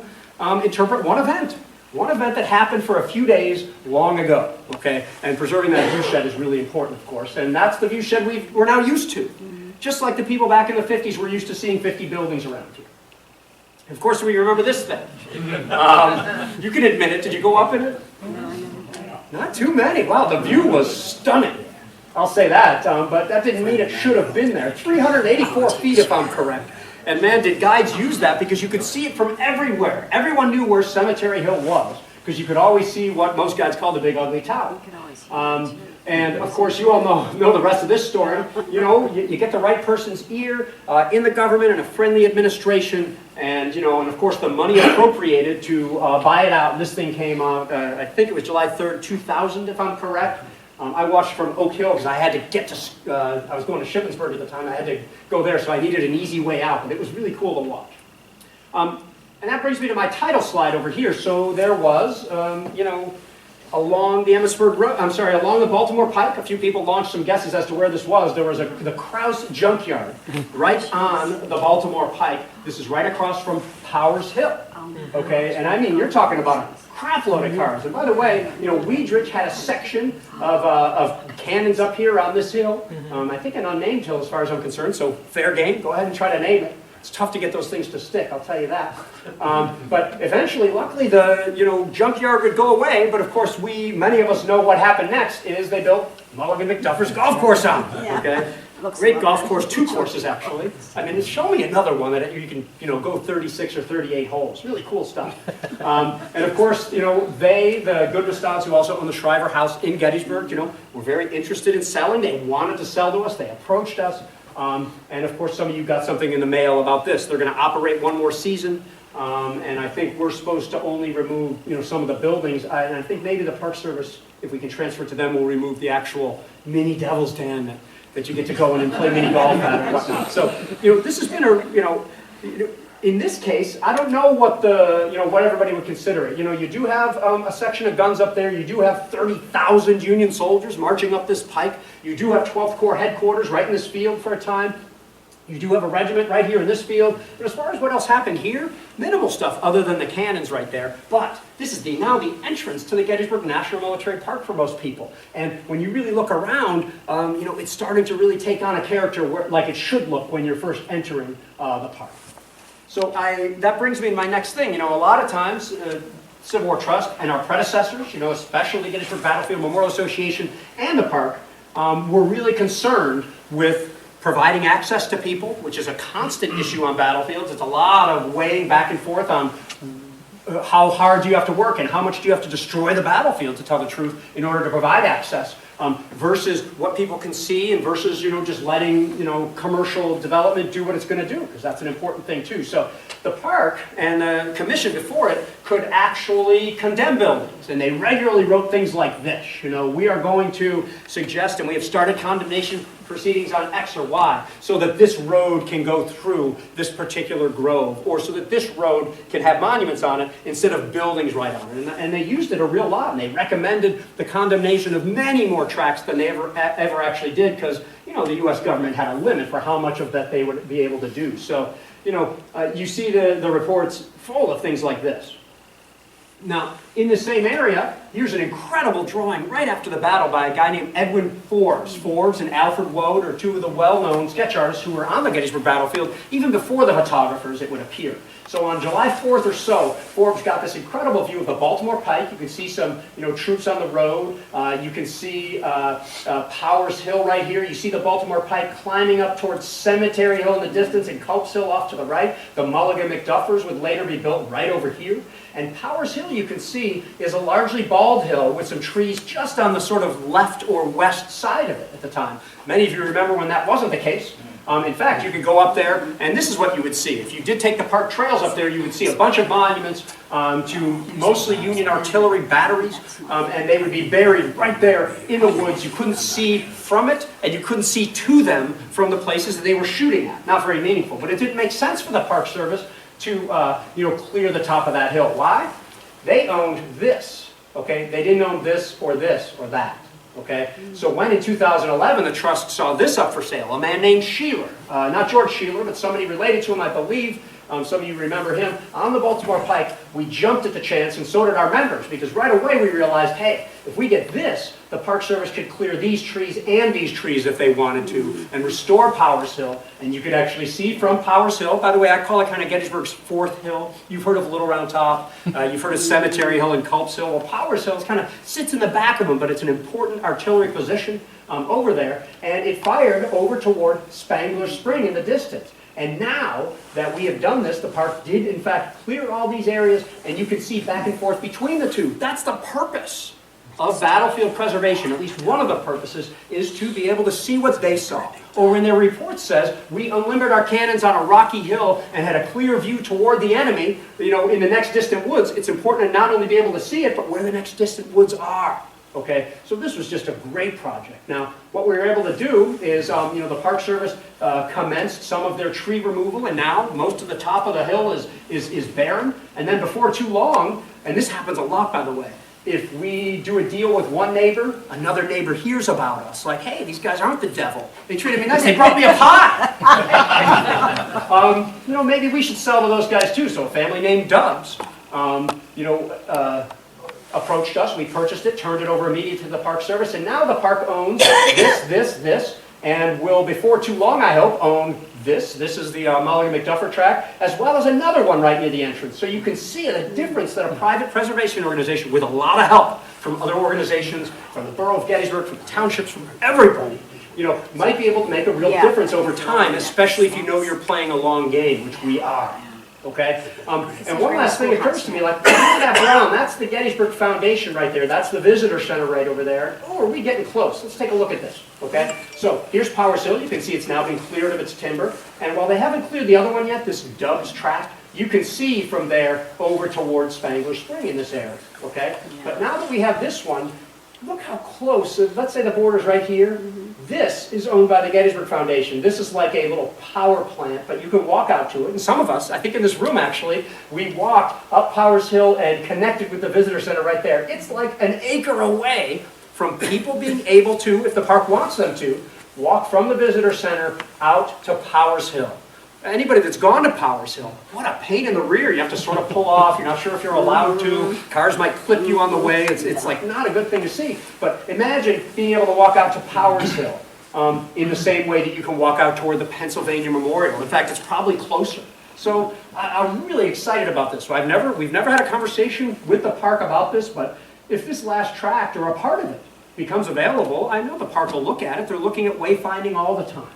[SPEAKER 2] interpret one event that happened for a few days long ago, okay? And preserving that view shed is really important, of course, and that's the view shed we're now used to. Just like the people back in the 50s were used to seeing 50 buildings around here. Of course, we remember this thing. You can admit it. Did you go up in it? Not too many. Wow, the view was stunning. I'll say that, but that didn't mean it should have been there. 384 feet, if I'm correct. And man, did guides use that, because you could see it from everywhere. Everyone knew where Cemetery Hill was, because you could always see what most guides call the Big Ugly Tower. And of course, you all know the rest of this story. You get the right person's ear in the government and a friendly administration, and and of course the money appropriated to buy it out. This thing came out, I think it was July 3rd, 2000, if I'm correct. I watched from Oak Hill because I had to get to, I was going to Shippensburg at the time. I had to go there, so I needed an easy way out, but it was really cool to watch. And that brings me to my title slide over here. So there was, along the Emmitsburg Road, along the Baltimore Pike, a few people launched some guesses as to where this was. There was the Krause junkyard right on the Baltimore Pike. This is right across from Powers Hill. Okay, and I mean, you're talking about a crap load of cars. And by the way, Weidrich had a section of cannons up here on this hill. I think an unnamed hill as far as I'm concerned, so fair game. Go ahead and try to name it. It's tough to get those things to stick, I'll tell you that. But eventually, luckily, the junkyard would go away. But of course, many of us know what happened next is they built Mulligan McDuffers golf course on. Okay, great golf course, 2 courses actually. I mean, show me another one that you can go 36 or 38 holes. Really cool stuff. And of course, the good Restads who also own the Shriver House in Gettysburg, were very interested in selling. They wanted to sell to us. They approached us. And of course, some of you got something in the mail about this. They're going to operate one more season, and I think we're supposed to only remove, some of the buildings. And I think maybe the Park Service, if we can transfer it to them, will remove the actual mini Devil's Den that you get to go in and play mini golf at and whatnot. So, this has been in this case, I don't know what what everybody would consider it. You do have a section of guns up there. You do have 30,000 Union soldiers marching up this pike. You do have 12th Corps headquarters right in this field for a time. You do have a regiment right here in this field. But as far as what else happened here, minimal stuff other than the cannons right there. But this is now the entrance to the Gettysburg National Military Park for most people. And when you really look around, it's starting to really take on a character like it should look when you're first entering the park. So that brings me to my next thing. A lot of times, Civil War Trust and our predecessors, especially the Gettysburg Battlefield Memorial Association and the park, were really concerned with providing access to people, which is a constant issue on battlefields. It's a lot of weighing back and forth on how hard do you have to work and how much do you have to destroy the battlefield, to tell the truth, in order to provide access. Versus what people can see, and versus just letting commercial development do what it's going to do, because that's an important thing too. So the park and the commission before it could actually condemn buildings, and they regularly wrote things like this. We are going to suggest, and we have started condemnation proceedings on X or Y, so that this road can go through this particular grove, or so that this road can have monuments on it instead of buildings right on it. And they used it a real lot, and they recommended the condemnation of many more tracts than they ever actually did, because the U.S. government had a limit for how much of that they would be able to do. So you see the reports full of things like this. Now, in the same area, here's an incredible drawing right after the battle by a guy named Edwin Forbes. Forbes and Alfred Woad are two of the well-known sketch artists who were on the Gettysburg Battlefield, even before the photographers, it would appear. So on July 4th or so, Forbes got this incredible view of the Baltimore Pike. You can see some, troops on the road. You can see Powers Hill right here. You see the Baltimore Pike climbing up towards Cemetery Hill in the distance and Culp's Hill off to the right. The Mulligan McDuffers would later be built right over here. And Powers Hill, you can see, is a largely bald hill with some trees just on the sort of left or west side of it at the time. Many of you remember when that wasn't the case. In fact, you could go up there, and this is what you would see. If you did take the park trails up there, you would see a bunch of monuments to mostly Union artillery batteries, and they would be buried right there in the woods. You couldn't see from it, and you couldn't see to them from the places that they were shooting at. Not very meaningful, but it didn't make sense for the Park Service to clear the top of that hill. Why? They owned this, okay? They didn't own this or that. Okay, so when in 2011 the trust saw this up for sale, a man named Sheeler, not George Sheeler, but somebody related to him, I believe, some of you remember him, on the Baltimore Pike, we jumped at the chance, and so did our members, because right away we realized, hey, if we get this, the Park Service could clear these trees and these trees if they wanted to, and restore Powers Hill, and you could actually see from Powers Hill, by the way, I call it kind of Gettysburg's fourth hill. You've heard of Little Round Top, you've heard of Cemetery Hill and Culp's Hill. Well, Powers Hill kind of sits in the back of them, but it's an important artillery position over there, and it fired over toward Spangler Spring in the distance. And now that we have done this, the park did in fact clear all these areas, and you can see back and forth between the two. That's the purpose of battlefield preservation. At least one of the purposes is to be able to see what they saw. Or in their report says, we unlimbered our cannons on a rocky hill and had a clear view toward the enemy, in the next distant woods. It's important to not only be able to see it, but where the next distant woods are. Okay, so this was just a great project. Now, what we were able to do is, the Park Service commenced some of their tree removal, and now most of the top of the hill is barren. And then before too long, and this happens a lot, by the way, if we do a deal with one neighbor, another neighbor hears about us, like, hey, these guys aren't the devil. They treated me nice. They brought me a pie. Maybe we should sell to those guys too. So a family named Dubs, approached us, we purchased it, turned it over immediately to the Park Service, and now the park owns this, and will before too long, I hope, own this. This is the Mulligan McDuffer track, as well as another one right near the entrance. So you can see the difference that a private preservation organization with a lot of help from other organizations, from the Borough of Gettysburg, from townships, from everybody, might be able to make a real difference over time, especially if you know you're playing a long game, which we are. Okay? And one last thing occurs to me, like, look at that brown, that's the Gettysburg Foundation right there. That's the visitor center right over there. Oh, are we getting close? Let's take a look at this. Okay? So, here's Powers Hill. You can see it's now been cleared of its timber. And while they haven't cleared the other one yet, this Dubs tract, you can see from there over towards Spangler Spring in this area. Okay? But now that we have this one, look how close, let's say the border's right here. This is owned by the Gettysburg Foundation. This is like a little power plant, but you can walk out to it. And some of us, I think in this room actually, we walked up Powers Hill and connected with the visitor center right there. It's like an acre away from people being able to, if the park wants them to, walk from the visitor center out to Powers Hill. Anybody that's gone to Powers Hill, what a pain in the rear. You have to sort of pull off. You're not sure if you're allowed to. Cars might clip you on the way. It's like not a good thing to see. But imagine being able to walk out to Powers Hill in the same way that you can walk out toward the Pennsylvania Memorial. In fact, it's probably closer. So I'm really excited about this. So we've never had a conversation with the park about this, but if this last tract or a part of it becomes available, I know the park will look at it. They're looking at wayfinding all the time.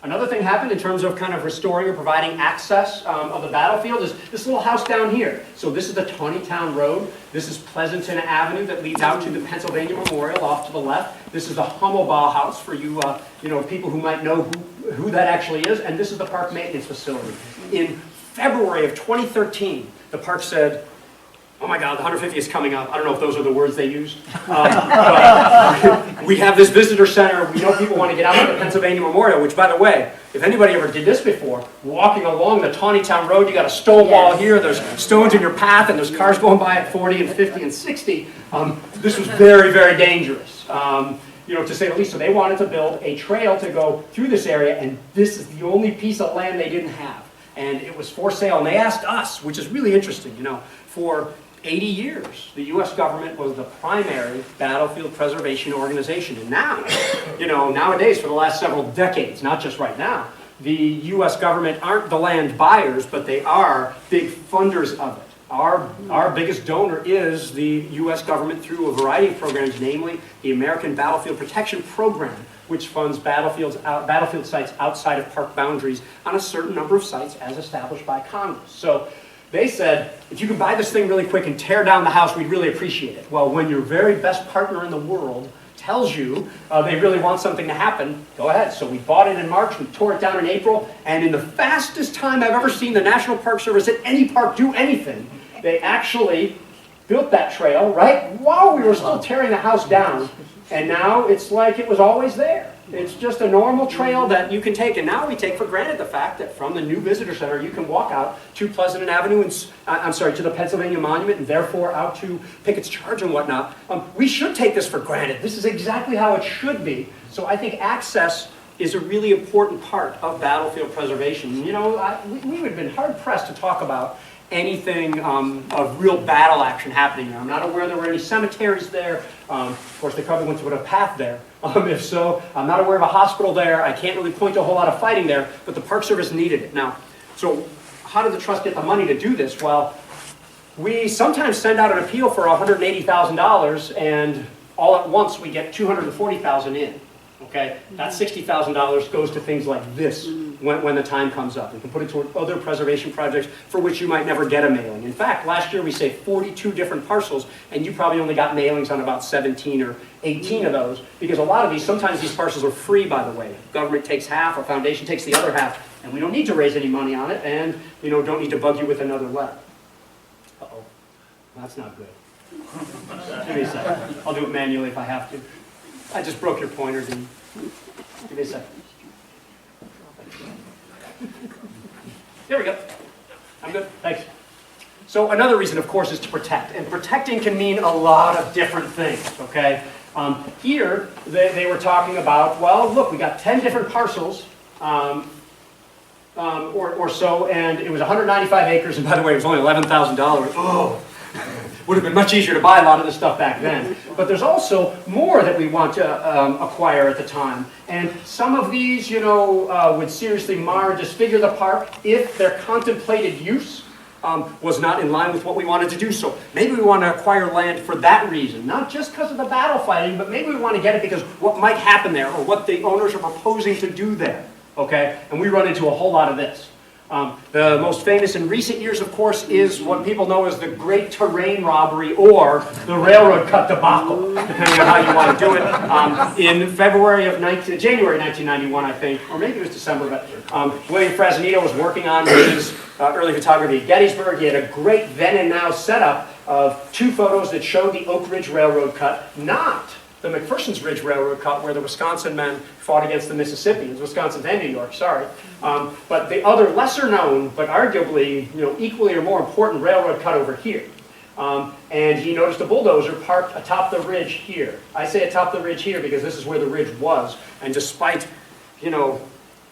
[SPEAKER 2] Another thing happened in terms of kind of restoring or providing access of the battlefield is this little house down here. So this is the Taneytown Road. This is Pleasanton Avenue that leads out to the Pennsylvania Memorial off to the left. This is the Hummelbaugh House for you, people who might know who that actually is. And this is the park maintenance facility. In February of 2013, the park said, oh my God, the 150th is coming up. I don't know if those are the words they used. But we have this visitor center. We know people want to get out to the Pennsylvania Memorial, which, by the way, if anybody ever did this before, walking along the Taneytown Road, you got a stone wall here, there's stones in your path, and there's cars going by at 40 and 50 and 60. This was very, very dangerous, to say the least. So they wanted to build a trail to go through this area, and this is the only piece of land they didn't have. and it was for sale. And they asked us, which is really interesting, you know, for 80 years, the U.S. government was the primary battlefield preservation organization. And now, you know, nowadays, for the last several decades, not just right now, the U.S. government aren't the land buyers, but they are big funders of it. Our biggest donor is the U.S. government through a variety of programs, namely the American Battlefield Protection Program, which funds battlefield sites outside of park boundaries on a certain number of sites as established by Congress. So they said, if you could buy this thing really quick and tear down the house, we'd really appreciate it. Well, when your very best partner in the world tells you they really want something to happen, go ahead. So we bought it in March, we tore it down in April, and in the fastest time I've ever seen the National Park Service at any park do anything, they actually built that trail, right, while we were still tearing the house down. And now it's like it was always there. It's just a normal trail that you can take. And now we take for granted the fact that from the new visitor center, you can walk out to Pleasant Avenue, and to the Pennsylvania Monument, and therefore out to Pickett's Charge and whatnot. We should take this for granted. This is exactly how it should be. So I think access is a really important part of battlefield preservation. You know, we would have been hard-pressed to talk about anything of real battle action happening there. I'm not aware there were any cemeteries there. Of course, they probably went to a path there. If so, I'm not aware of a hospital there. I can't really point to a whole lot of fighting there, but the Park Service needed it. Now, so how did the trust get the money to do this? Well, we sometimes send out an appeal for $180,000, and all at once we get $240,000 in. Okay, that $60,000 goes to things like this when the time comes up. You can put it toward other preservation projects for which you might never get a mailing. In fact, last year we saved 42 different parcels, and you probably only got mailings on about 17 or 18 of those, because a lot of these, sometimes these parcels are free, by the way. Government takes half, a foundation takes the other half, and we don't need to raise any money on it, and you know, don't need to bug you with another letter. Uh-oh, that's not good. Give me a second. I'll do it manually if I have to. I just broke your pointer, Dean. Give me a second. There we go. I'm good. Thanks. So another reason, of course, is to protect. And protecting can mean a lot of different things, okay? Here, they were talking about, well, look, we got 10 different parcels or so, and it was 195 acres, and by the way, it was only $11,000. Oh! Would have been much easier to buy a lot of this stuff back then. But there's also more that we want to acquire at the time. And some of these, you know, would seriously mar or disfigure the park if their contemplated use was not in line with what we wanted to do. So maybe we want to acquire land for that reason, not just because of the battle fighting, but maybe we want to get it because what might happen there or what the owners are proposing to do there. Okay? And we run into a whole lot of this. The most famous in recent years, of course, is what people know as the Great Terrain Robbery or the Railroad Cut debacle, depending on how you want to do it. In January 1991, I think, or maybe it was December, but William Fresnito was working on his early photography at Gettysburg. He had a great then and now setup of two photos that showed the Oak Ridge Railroad Cut, not the McPherson's Ridge Railroad Cut, where the Wisconsin men fought against the Mississippians, Wisconsin and New York, sorry. But the other lesser known, but arguably equally or more important railroad cut over here. And he noticed a bulldozer parked atop the ridge here. I say atop the ridge here because this is where the ridge was. And despite,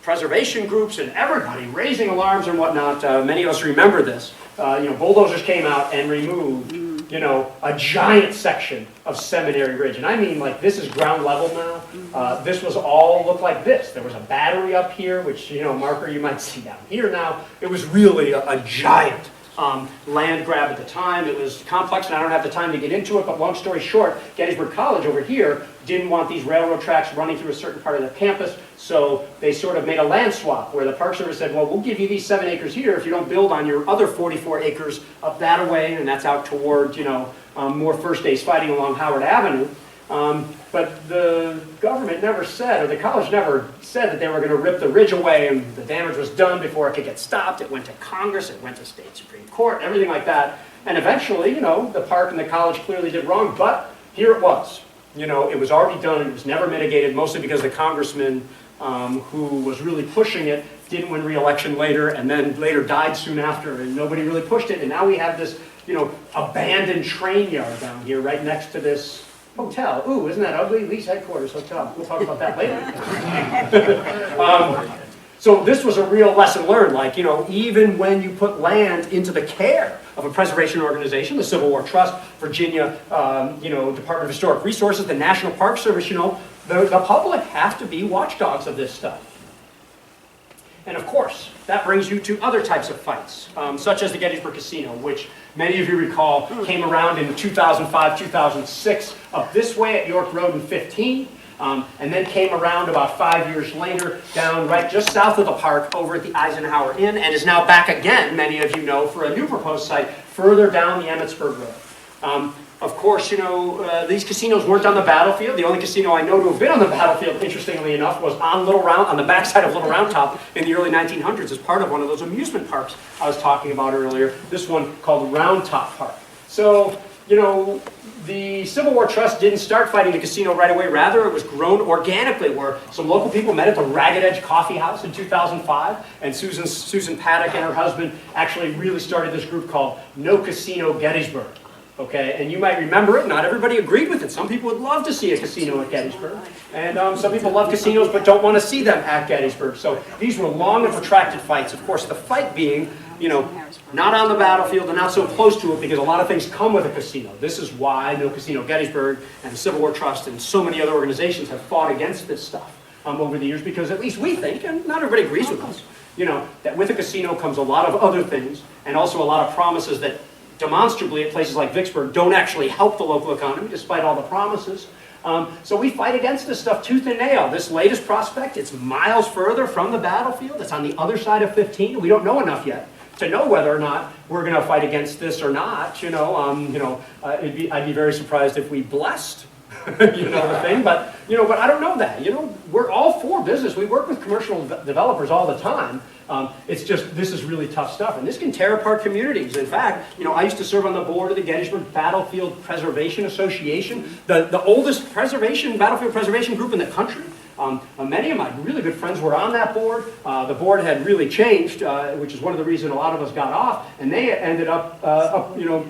[SPEAKER 2] preservation groups and everybody raising alarms and whatnot, many of us remember this. Bulldozers came out and removed a giant section of Seminary Ridge. And I mean, like, this is ground level now. This was all looked like this. There was a battery up here, which, marker you might see down here now. It was really a giant land grab at the time. It was complex, and I don't have the time to get into it, but long story short, Gettysburg College over here didn't want these railroad tracks running through a certain part of their campus, so they sort of made a land swap where the Park Service said, well, we'll give you these 7 acres here if you don't build on your other 44 acres up that away, and that's out toward, more first days fighting along Howard Avenue. But the government never said, or the college never said that they were going to rip the ridge away and the damage was done before it could get stopped. It went to Congress, it went to state Supreme Court, everything like that. And eventually, the park and the college clearly did wrong, but here it was. It was already done and it was never mitigated, mostly because the congressman who was really pushing it didn't win re-election later and then later died soon after, and nobody really pushed it. And now we have this, abandoned train yard down here right next to this hotel. Ooh, isn't that ugly? Lee's headquarters hotel. We'll talk about that later. So this was a real lesson learned, like, you know, even when you put land into the care of a preservation organization, the Civil War Trust, Virginia, you know, Department of Historic Resources, the National Park Service, you know, the public have to be watchdogs of this stuff. And of course, that brings you to other types of fights, such as the Gettysburg Casino, which many of you recall came around in 2005, 2006, up this way at York Road in 15, and then came around about 5 years later down right just south of the park over at the Eisenhower Inn, and is now back again, many of you know, for a new proposed site further down the Emmitsburg Road. Of course, you know, these casinos weren't on the battlefield. The only casino I know to have been on the battlefield, interestingly enough, was on the backside of Little Round Top in the early 1900s as part of one of those amusement parks I was talking about earlier, this one called Round Top Park. So, you know, the Civil War Trust didn't start fighting the casino right away. Rather, it was grown organically, where some local people met at the Ragged Edge Coffee House in 2005, and Susan Paddock and her husband actually really started this group called No Casino Gettysburg. Okay, and you might remember it. Not everybody agreed with it. Some people would love to see a casino at Gettysburg, and some people love casinos but don't want to see them at Gettysburg. So these were long and protracted fights. Of course, the fight being, you know, not on the battlefield and not so close to it, because a lot of things come with a casino. This is why No Casino Gettysburg and the Civil War Trust and so many other organizations have fought against this stuff over the years, because at least we think, and not everybody agrees with us, you know, that with a casino comes a lot of other things, and also a lot of promises that demonstrably at places like Vicksburg don't actually help the local economy despite all the promises. So we fight against this stuff tooth and nail. This latest prospect, it's miles further from the battlefield. It's on the other side of 15. We don't know enough yet to know whether or not we're going to fight against this or not. You know, I'd be very surprised if we blessed you know, the thing, but I don't know that. You know, we're all for business. We work with commercial developers all the time. It's just, this is really tough stuff, and this can tear apart communities. In fact, you know, I used to serve on the board of the Gettysburg Battlefield Preservation Association, the oldest battlefield preservation group in the country. Many of my really good friends were on that board. The board had really changed, which is one of the reasons a lot of us got off, and they ended up,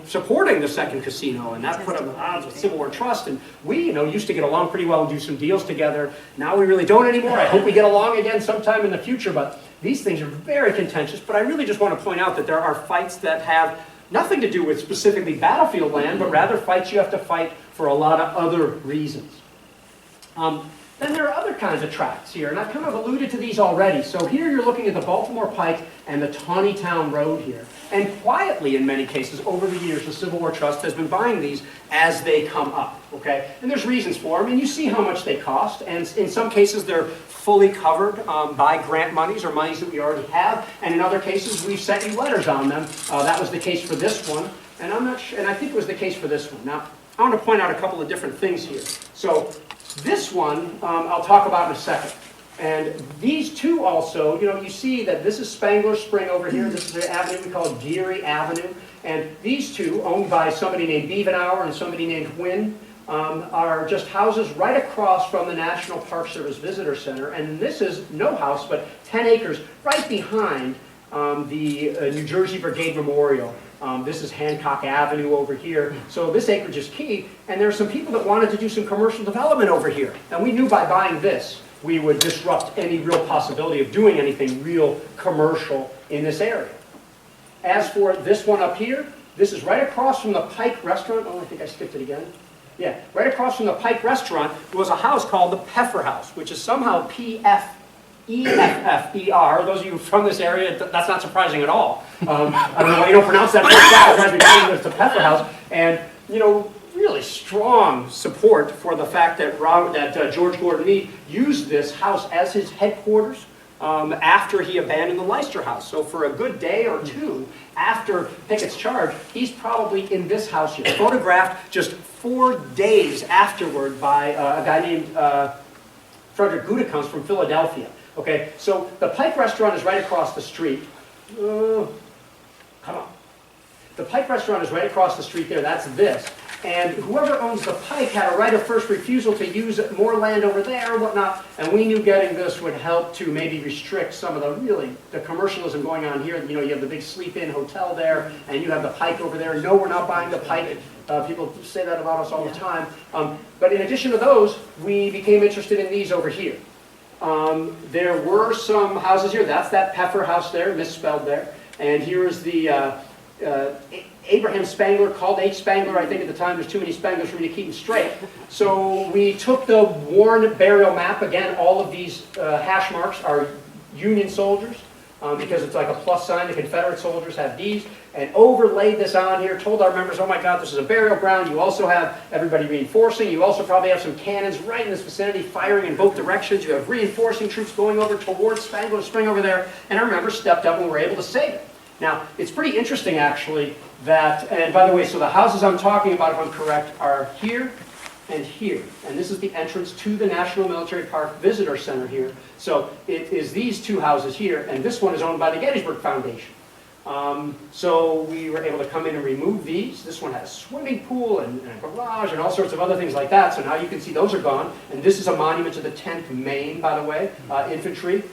[SPEAKER 2] supporting the second casino, and that put up odds with Civil War Trust, and we, used to get along pretty well and do some deals together. Now we really don't anymore. I hope we get along again sometime in the future, but these things are very contentious. But I really just want to point out that there are fights that have nothing to do with specifically battlefield land, but rather fights you have to fight for a lot of other reasons. Then there are other kinds of tracts here, and I've kind of alluded to these already. So here you're looking at the Baltimore Pike and the Taneytown Road here. And quietly, in many cases, over the years, the Civil War Trust has been buying these as they come up, okay? And there's reasons for them, and you see how much they cost, and in some cases they're fully covered by grant monies or monies that we already have, and in other cases we've sent you letters on them. That was the case for this one, and I'm not sure, and I think it was the case for this one. Now, I want to point out a couple of different things here. So, this one, I'll talk about in a second. And these two also, you see that this is Spangler Spring over here. This is the avenue we call Garry Avenue. And these two, owned by somebody named Beavenhour and somebody named Wynn, are just houses right across from the National Park Service Visitor Center. And this is no house, but 10 acres right behind the New Jersey Brigade Memorial. This is Hancock Avenue over here. So this acreage is key, and there are some people that wanted to do some commercial development over here. And we knew by buying this, we would disrupt any real possibility of doing anything real commercial in this area. As for this one up here, this is right across from the Pike Restaurant. Oh, I think I skipped it again. Yeah, right across from the Pike Restaurant was a house called the Peffer House, which is somehow P-F-E-F-F-E-R. Those of you from this area, that's not surprising at all. I don't know why you don't pronounce that it's the Peffer House. And, really strong support for the fact that George Gordon Meade used this house as his headquarters after he abandoned the Leicester House. So for a good day or two after Pickett's charge, he's probably in this house here, photographed just 4 days afterward by a guy named Frederick Gutekunst from Philadelphia. Okay, so the Pike Restaurant is right across the street. Come on. The Pike Restaurant is right across the street there. That's this. And whoever owns the Pike had a right of first refusal to use more land over there and whatnot. And we knew getting this would help to maybe restrict some of the commercialism going on here. You have the big sleep-in hotel there, and you have the Pike over there. No, we're not buying the Pike. People say that about us all the time. But in addition to those, we became interested in these over here. There were some houses here. That's that Peffer house there, misspelled there. And here is the Abraham Spangler, called H. Spangler, I think at the time. There's too many Spanglers for me to keep them straight. So we took the worn burial map. Again, all of these hash marks are Union soldiers. Because it's like a plus sign, the Confederate soldiers have these, and overlaid this on here, told our members, oh my God, this is a burial ground. You also have everybody reinforcing. You also probably have some cannons right in this vicinity, firing in both directions. You have reinforcing troops going over towards Spangler Spring over there, and our members stepped up and were able to save it. Now, it's pretty interesting, actually, that, and by the way, so the houses I'm talking about, if I'm correct, are here and here. And this is the entrance to the National Military Park Visitor Center here. So it is these two houses here, and this one is owned by the Gettysburg Foundation. So we were able to come in and remove these. This one has a swimming pool and a garage and all sorts of other things like that. So now you can see those are gone. And this is a monument to the 10th Maine, by the way, infantry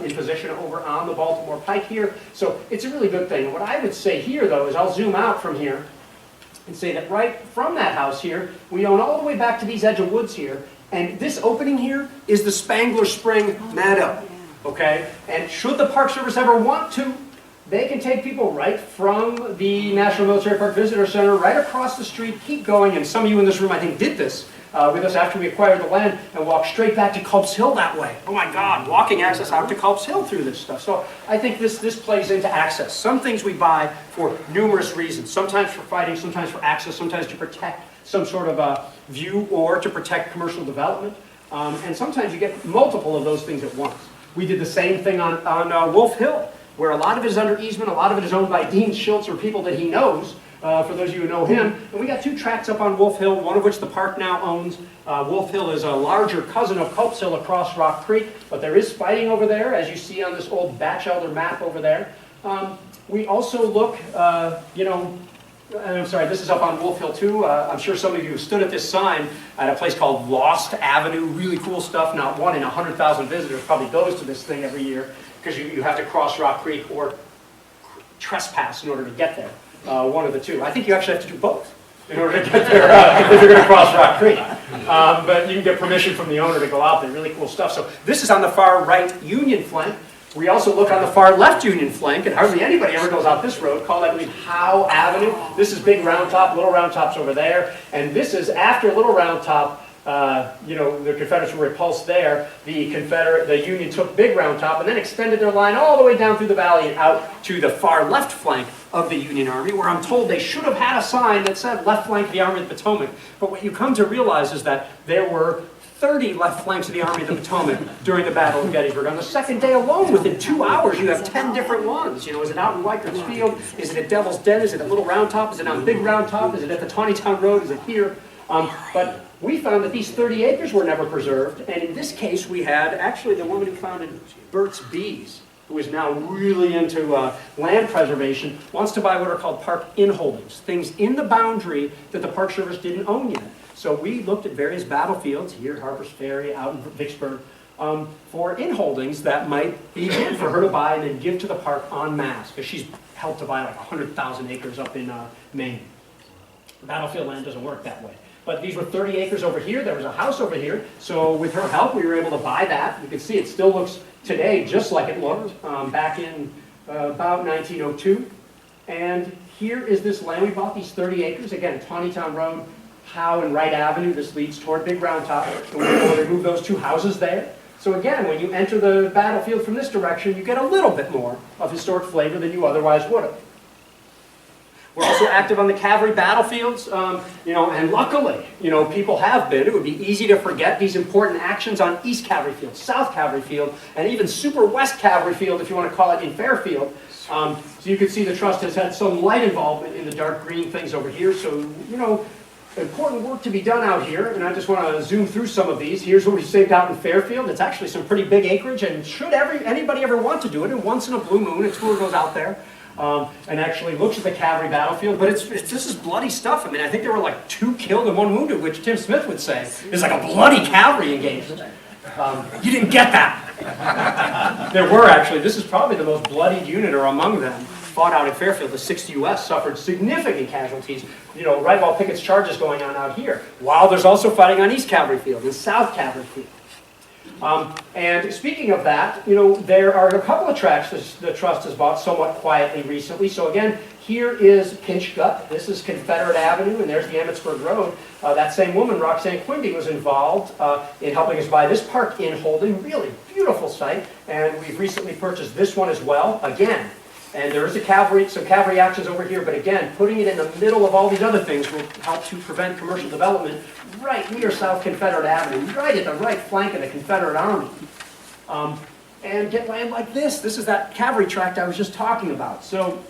[SPEAKER 2] in position over on the Baltimore Pike here. So it's a really good thing. What I would say here, though, is I'll zoom out from here and say that right from that house here, we own all the way back to these edge of woods here. And this opening here is the Spangler Spring meadow, okay? And should the Park Service ever want to, they can take people right from the National Military Park Visitor Center, right across the street, keep going, and some of you in this room, I think, did this with us after we acquired the land, and walk straight back to Culp's Hill that way. Oh my God, walking access out to Culp's Hill through this stuff. So I think this plays into access. Some things we buy for numerous reasons, sometimes for fighting, sometimes for access, sometimes to protect some sort of view or to protect commercial development. And sometimes you get multiple of those things at once. We did the same thing on Wolf Hill, where a lot of it is under easement, a lot of it is owned by Dean Schultz or people that he knows, for those of you who know him. And we got two tracts up on Wolf Hill, one of which the park now owns. Wolf Hill is a larger cousin of Culp's Hill across Rock Creek, but there is fighting over there, as you see on this old Batchelder map over there. We also look, I'm sorry, this is up on Wolf Hill too. I'm sure some of you have stood at this sign at a place called Lost Avenue. Really cool stuff. Not one in 100,000 visitors probably goes to this thing every year because you have to cross Rock Creek or trespass in order to get there. One of the two. I think you actually have to do both in order to get there if you're going to cross Rock Creek. But you can get permission from the owner to go out there. Really cool stuff. So this is on the far right Union flank. We also look on the far left Union flank, and hardly anybody ever goes out this road, called, I believe, Howe Avenue. This is Big Round Top, Little Round Top's over there. And this is after Little Round Top, the Confederates were repulsed there. The Union took Big Round Top and then extended their line all the way down through the valley and out to the far left flank of the Union Army, where I'm told they should have had a sign that said left flank of the Army of the Potomac. But what you come to realize is that there were 30 left flanks of the Army of the Potomac during the Battle of Gettysburg. On the second day alone, within 2 hours, you have 10 different ones. Is it out in Likened Field? Is it at Devil's Den? Is it at Little Round Top? Is it on Big Round Top? Is it at the Taneytown Road? Is it here? But we found that these 30 acres were never preserved. And in this case, we had actually the woman who founded Burt's Bees, who is now really into land preservation, wants to buy what are called park inholdings, things in the boundary that the Park Service didn't own yet. So we looked at various battlefields here, Harper's Ferry, out in Vicksburg, for inholdings that might be good for her to buy and then give to the park en masse, because she's helped to buy like 100,000 acres up in Maine. Battlefield land doesn't work that way. But these were 30 acres over here. There was a house over here. So with her help, we were able to buy that. You can see it still looks today just like it looked back in about 1902. And here is this land. We bought these 30 acres. Again, Taneytown Road, Howe and Wright Avenue. This leads toward Big Round Top. And we were able to remove those two houses there. So again, when you enter the battlefield from this direction, you get a little bit more of historic flavor than you otherwise would have. We're also active on the cavalry battlefields, and luckily, people have been. It would be easy to forget these important actions on East Cavalry Field, South Cavalry Field, and even Super West Cavalry Field, if you want to call it, in Fairfield. So you can see the Trust has had some light involvement in the dark green things over here. So, important work to be done out here, and I just want to zoom through some of these. Here's what we saved out in Fairfield. It's actually some pretty big acreage, and should anybody ever want to do it, and once in a blue moon, a tour goes out there. And actually looks at the cavalry battlefield, but this is bloody stuff. I mean, I think there were like 2 killed and 1 wounded, which Tim Smith would say is like a bloody cavalry engagement. You didn't get that. There were actually, this is probably the most bloodied unit or among them, fought out in Fairfield. The 6th U.S. suffered significant casualties, right while Pickett's charge is going on out here, while there's also fighting on East Cavalry Field and South Cavalry Field. And speaking of that, you know, there are a couple of tracks the trust has bought somewhat quietly recently. So again, here is Pinch Gut. This is Confederate Avenue, and there's the Emmitsburg Road. That same woman, Roxanne Quimby, was involved in helping us buy this park in Holden. Really beautiful site, and we've recently purchased this one as well. Again, and there is some cavalry actions over here, but again, putting it in the middle of all these other things will help to prevent commercial development right near South Confederate Avenue, right at the right flank of the Confederate Army. And get land like this. This is that cavalry tract I was just talking about. So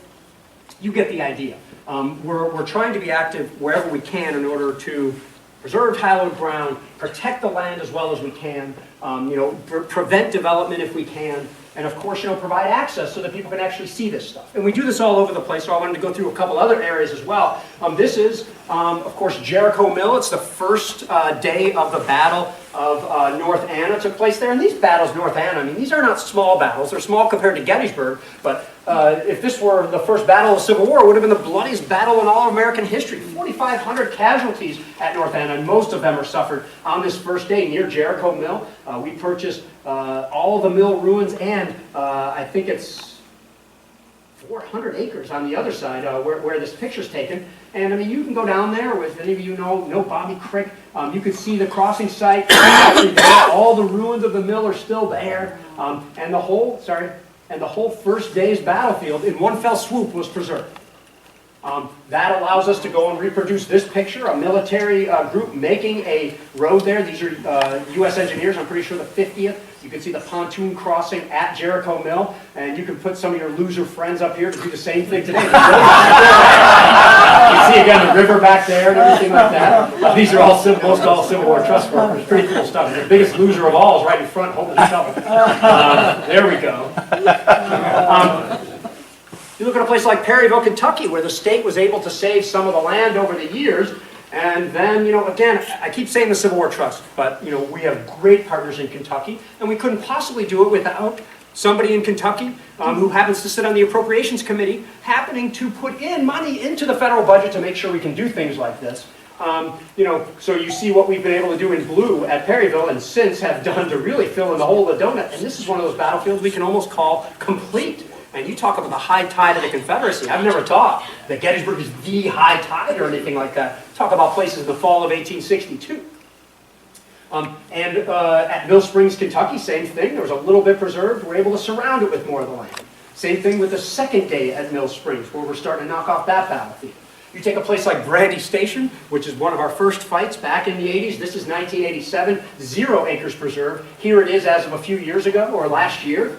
[SPEAKER 2] you get the idea. We're trying to be active wherever we can in order to preserve hallowed ground, protect the land as well as we can, you know, prevent development if we can, and of course, you know, provide access so that people can actually see this stuff. And we do this all over the place, so I wanted to go through a couple other areas as well. This is, of course, Jericho Mill. It's the first day of the Battle of North Anna took place there. And these battles, North Anna, I mean, these are not small battles. They're small compared to Gettysburg, but if this were the first battle of the Civil War, it would have been the bloodiest battle in all American history. 4,500 casualties at North Anna, and most of them are suffered on this first day near Jericho Mill. We purchased all the mill ruins, and I think it's 400 acres on the other side where this picture's taken. And I mean, you can go down there, if any of you know Bobby Creek. You can see the crossing site. All the ruins of the mill are still there, and the whole first day's battlefield in one fell swoop was preserved. That allows us to go and reproduce this picture, a military group making a road there. These are U.S. engineers, I'm pretty sure the 50th. You can see the pontoon crossing at Jericho Mill, and you can put some of your loser friends up here to do the same thing today. You can see again the river back there and everything like that. These are most all Civil War trust workers. Pretty cool stuff. The biggest loser of all is right in front holding the shovel. There we go. You look at a place like Perryville, Kentucky, where the state was able to save some of the land over the years. And then, you know, again, I keep saying the Civil War Trust, but, you know, we have great partners in Kentucky, and we couldn't possibly do it without somebody in Kentucky who happens to sit on the Appropriations Committee, happening to put in money into the federal budget to make sure we can do things like this. You know, so you see what we've been able to do in blue at Perryville, and since have done to really fill in the hole of the donut. And this is one of those battlefields we can almost call complete. And you talk about the high tide of the Confederacy. I've never taught that Gettysburg is the high tide or anything like that. Talk about places in the fall of 1862. At Mill Springs, Kentucky, same thing. There was a little bit preserved. We're able to surround it with more of the land. Same thing with the second day at Mill Springs, where we're starting to knock off that battlefield. You take a place like Brandy Station, which is one of our first fights back in the 80s. This is 1987, 0 acres preserved. Here it is as of a few years ago, or last year.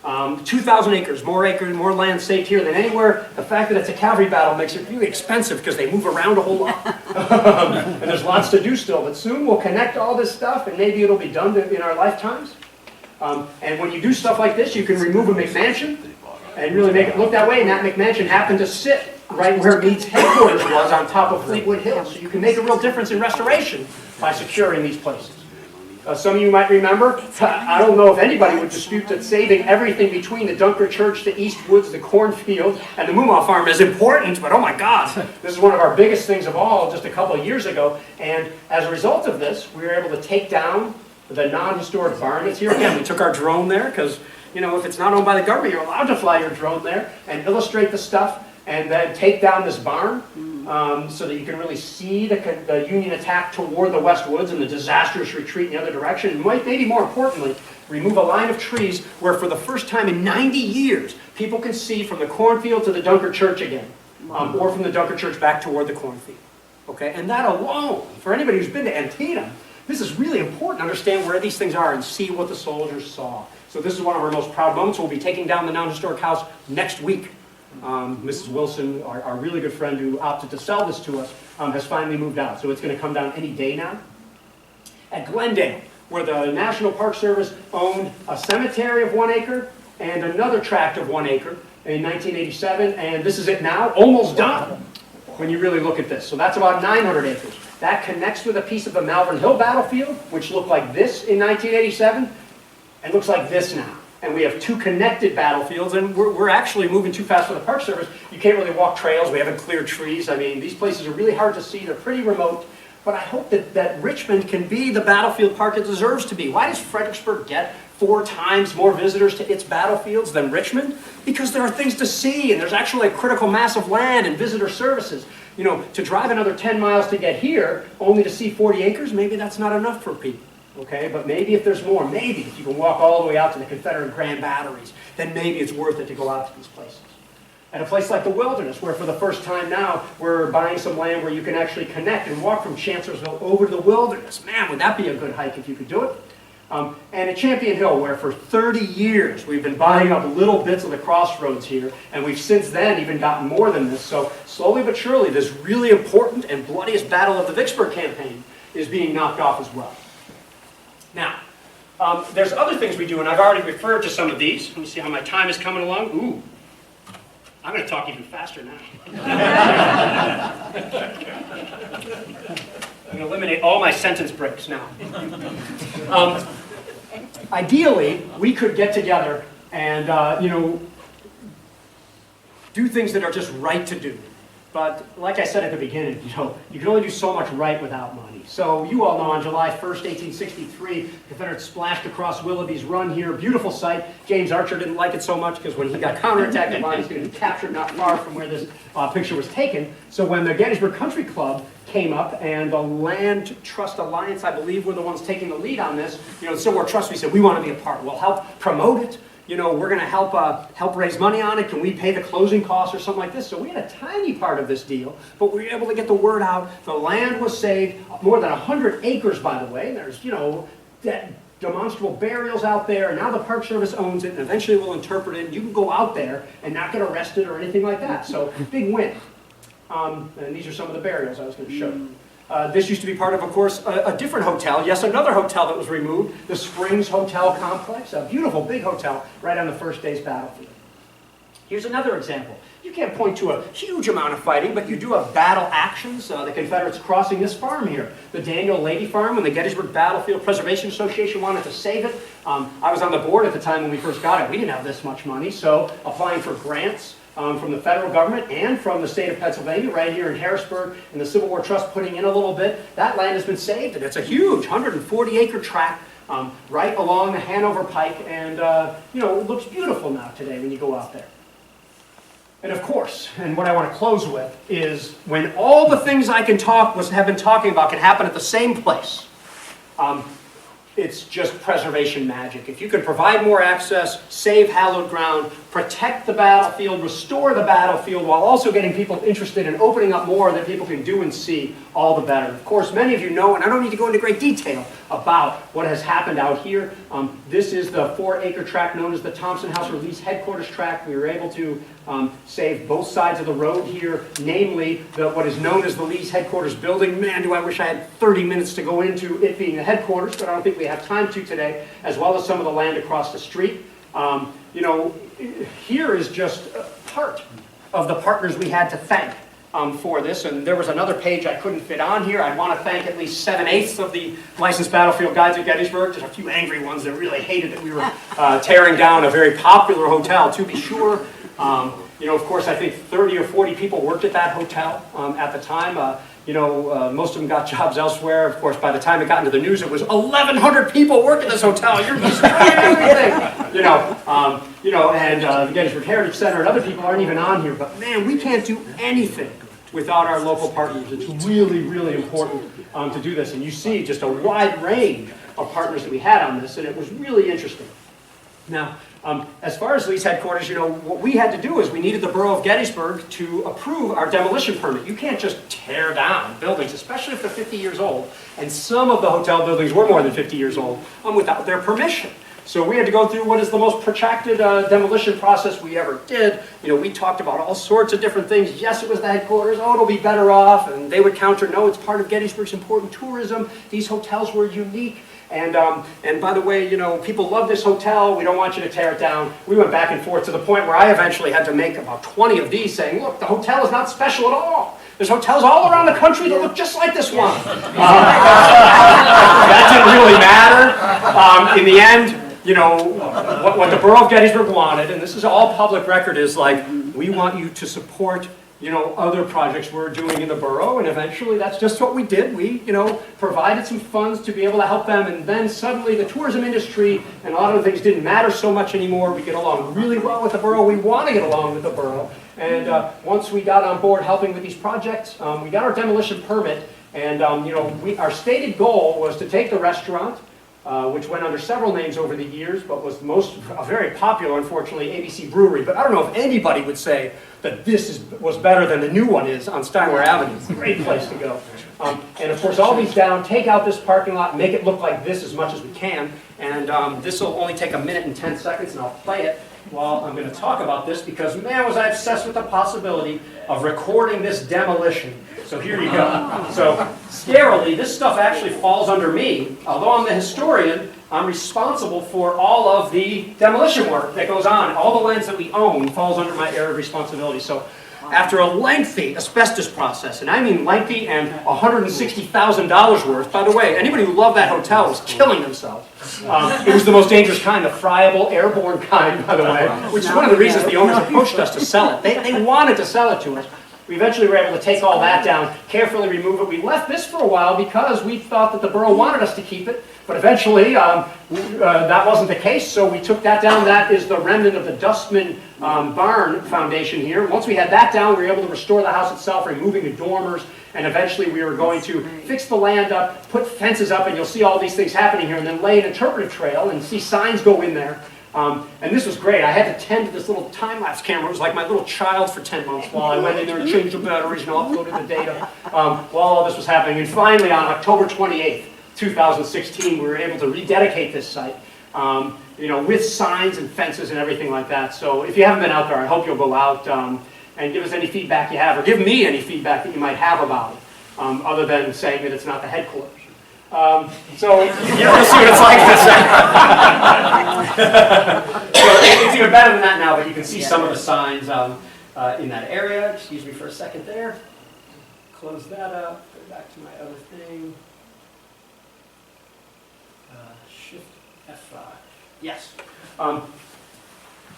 [SPEAKER 2] 2,000 acres, more land saved here than anywhere. The fact that it's a cavalry battle makes it really expensive because they move around a whole lot. And there's lots to do still, but soon we'll connect all this stuff and maybe it'll be done in our lifetimes. And when you do stuff like this, you can remove a McMansion and really make it look that way. And that McMansion happened to sit right where Meade's headquarters was on top of Fleetwood Hill. So you can make a real difference in restoration by securing these places. Some of you might remember, I don't know if anybody would dispute that saving everything between the Dunker Church, the East Woods, the cornfield, and the Moomaw Farm is important, but oh my God, this is one of our biggest things of all just a couple of years ago. And as a result of this, we were able to take down the non-historic barn that's here. Again, we took our drone there because, you know, if it's not owned by the government, you're allowed to fly your drone there and illustrate the stuff and then take down this barn. So that you can really see the Union attack toward the West Woods and the disastrous retreat in the other direction. And maybe more importantly, remove a line of trees where for the first time in 90 years, people can see from the cornfield to the Dunker Church again, or from the Dunker Church back toward the cornfield. Okay, and that alone, for anybody who's been to Antietam, this is really important to understand where these things are and see what the soldiers saw. So this is one of our most proud moments. We'll be taking down the non-historic house next week. Mrs. Wilson, our really good friend who opted to sell this to us, has finally moved out. So it's going to come down any day now. At Glendale, where the National Park Service owned a cemetery of 1 acre and another tract of 1 acre in 1987, and this is it now, almost done when you really look at this. So that's about 900 acres. That connects with a piece of the Malvern Hill Battlefield, which looked like this in 1987, and looks like this now. And we have 2 connected battlefields, and we're actually moving too fast for the Park Service. You can't really walk trails. We haven't cleared trees. I mean, these places are really hard to see. They're pretty remote. but I hope that Richmond can be the battlefield park it deserves to be. Why does Fredericksburg get 4 times more visitors to its battlefields than Richmond? Because there are things to see, and there's actually a critical mass of land and visitor services. You know, to drive another 10 miles to get here, only to see 40 acres, maybe that's not enough for people. Okay, but maybe if there's more, maybe if you can walk all the way out to the Confederate Grand Batteries, then maybe it's worth it to go out to these places. At a place like the Wilderness, where for the first time now, we're buying some land where you can actually connect and walk from Chancellorsville over to the Wilderness. Man, would that be a good hike if you could do it? And at Champion Hill, where for 30 years we've been buying up little bits of the crossroads here, and we've since then even gotten more than this. So slowly but surely, this really important and bloodiest battle of the Vicksburg campaign is being knocked off as well. Now, there's other things we do, and I've already referred to some of these. Let me see how my time is coming along. Ooh, I'm going to talk even faster now. I'm going to eliminate all my sentence breaks now. Ideally, we could get together and, do things that are just right to do. But like I said at the beginning, you can only do so much right without money. So you all know on July 1st, 1863, Confederates splashed across Willoughbys Run here. Beautiful sight. James Archer didn't like it so much because when he got counterattacked, the line was going to be captured not far from where this picture was taken. So when the Gettysburg Country Club came up and the Land Trust Alliance, I believe, were the ones taking the lead on this, the Civil War Trust, we said, we want to be a part. We'll help promote it. We're going to help raise money on it. Can we pay the closing costs or something like this? So we had a tiny part of this deal, but we were able to get the word out. The land was saved, more than 100 acres, by the way. There's, demonstrable burials out there, and now the Park Service owns it, and eventually will interpret it. You can go out there and not get arrested or anything like that. So big win. And these are some of the burials I was going to show you. This used to be part of course, a different hotel. Yes, another hotel that was removed, the Springs Hotel Complex, a beautiful big hotel right on the first day's battlefield. Here's another example. You can't point to a huge amount of fighting, but you do have battle actions. The Confederates crossing this farm here, the Daniel Lady Farm, when the Gettysburg Battlefield Preservation Association wanted to save it. I was on the board at the time when we first got it. We didn't have this much money, so applying for grants from the federal government and from the state of Pennsylvania, right here in Harrisburg, and the Civil War Trust putting in a little bit. That land has been saved, and it's a huge 140-acre tract right along the Hanover Pike, and it looks beautiful now today when you go out there. And of course, and what I want to close with is when all the things I have been talking about can happen at the same place. It's just preservation magic. If you can provide more access, save hallowed ground, protect the battlefield, restore the battlefield, while also getting people interested in opening up more that people can do and see, all the better. Of course, many of you know, and I don't need to go into great detail about what has happened out here. This is the 4-acre tract known as the Thompson House Release Headquarters tract. We were able to save both sides of the road here, namely what is known as the Lee's Headquarters building. Man, do I wish I had 30 minutes to go into it being the headquarters, but I don't think we have time to today, as well as some of the land across the street. Here is just part of the partners we had to thank for this, and there was another page I couldn't fit on here. I want to thank at least 7/8 of the licensed battlefield guides at Gettysburg. There's a few angry ones that really hated that we were tearing down a very popular hotel, to be sure. Of course, I think 30 or 40 people worked at that hotel at the time. Most of them got jobs elsewhere. Of course, by the time it got into the news, it was 1,100 people work at this hotel. You're destroying everything. And the Gettysburg Heritage Center and other people aren't even on here. But man, we can't do anything without our local partners. It's really, really important to do this. And you see just a wide range of partners that we had on this, and it was really interesting. Now, as far as Lee's headquarters, what we had to do is we needed the Borough of Gettysburg to approve our demolition permit. You can't just tear down buildings, especially if they're 50 years old. And some of the hotel buildings were more than 50 years old without their permission. So we had to go through what is the most protracted demolition process we ever did. We talked about all sorts of different things. Yes, it was the headquarters. Oh, it'll be better off. And they would counter, no, it's part of Gettysburg's important tourism. These hotels were unique. And by the way, people love this hotel. We don't want you to tear it down. We went back and forth to the point where I eventually had to make about 20 of these saying, look, the hotel is not special at all. There's hotels all around the country that look just like this one. That didn't really matter. In the end, what the Borough of Gettysburg wanted, and this is all public record, is like, we want you to support other projects we're doing in the borough, and eventually that's just what we did. We, provided some funds to be able to help them, and then suddenly the tourism industry and a lot of the things didn't matter so much anymore. We get along really well with the borough. We want to get along with the borough. And once we got on board helping with these projects, we got our demolition permit, and our stated goal was to take the restaurant, which went under several names over the years, but was very popular, unfortunately, ABC Brewery. But I don't know if anybody would say that this was better than the new one is on Spangler Avenue. It's a great place to go. And of course, all these down, take out this parking lot, make it look like this as much as we can. And this will only take 1 minute and 10 seconds, and I'll play it while I'm going to talk about this, because man, was I obsessed with the possibility of recording this demolition. So here you go. So scarily, this stuff actually falls under me. Although I'm the historian, I'm responsible for all of the demolition work that goes on. All the lands that we own falls under my area of responsibility. So after a lengthy asbestos process, and I mean lengthy and $160,000 worth, by the way, anybody who loved that hotel was killing themselves. It was the most dangerous kind, the friable, airborne kind, by the way, which is one of the reasons the owners approached us to sell it. They wanted to sell it to us. We eventually were able to take all that down, carefully remove it. We left this for a while because we thought that the borough wanted us to keep it, but eventually that wasn't the case, so we took that down. That is the remnant of the Dustman barn foundation here. Once we had that down, we were able to restore the house itself, removing the dormers, and eventually we were going to fix the land up, put fences up, and you'll see all these things happening here, and then lay an interpretive trail and see signs go in there. And this was great. I had to tend to this little time-lapse camera. It was like my little child for 10 months while I went in there and changed the batteries and uploaded the data while all this was happening. And finally, on October 28th, 2016, we were able to rededicate this site, with signs and fences and everything like that. So if you haven't been out there, I hope you'll go out and give us any feedback you have, or give me any feedback that you might have about it, other than saying that it's not the headquarters. So you'll see what it's like in a second. So it's even better than that now, but you can see some of the signs in that area. Excuse me for a second there. Close that up. Go back to my other thing. Shift F5. Yes.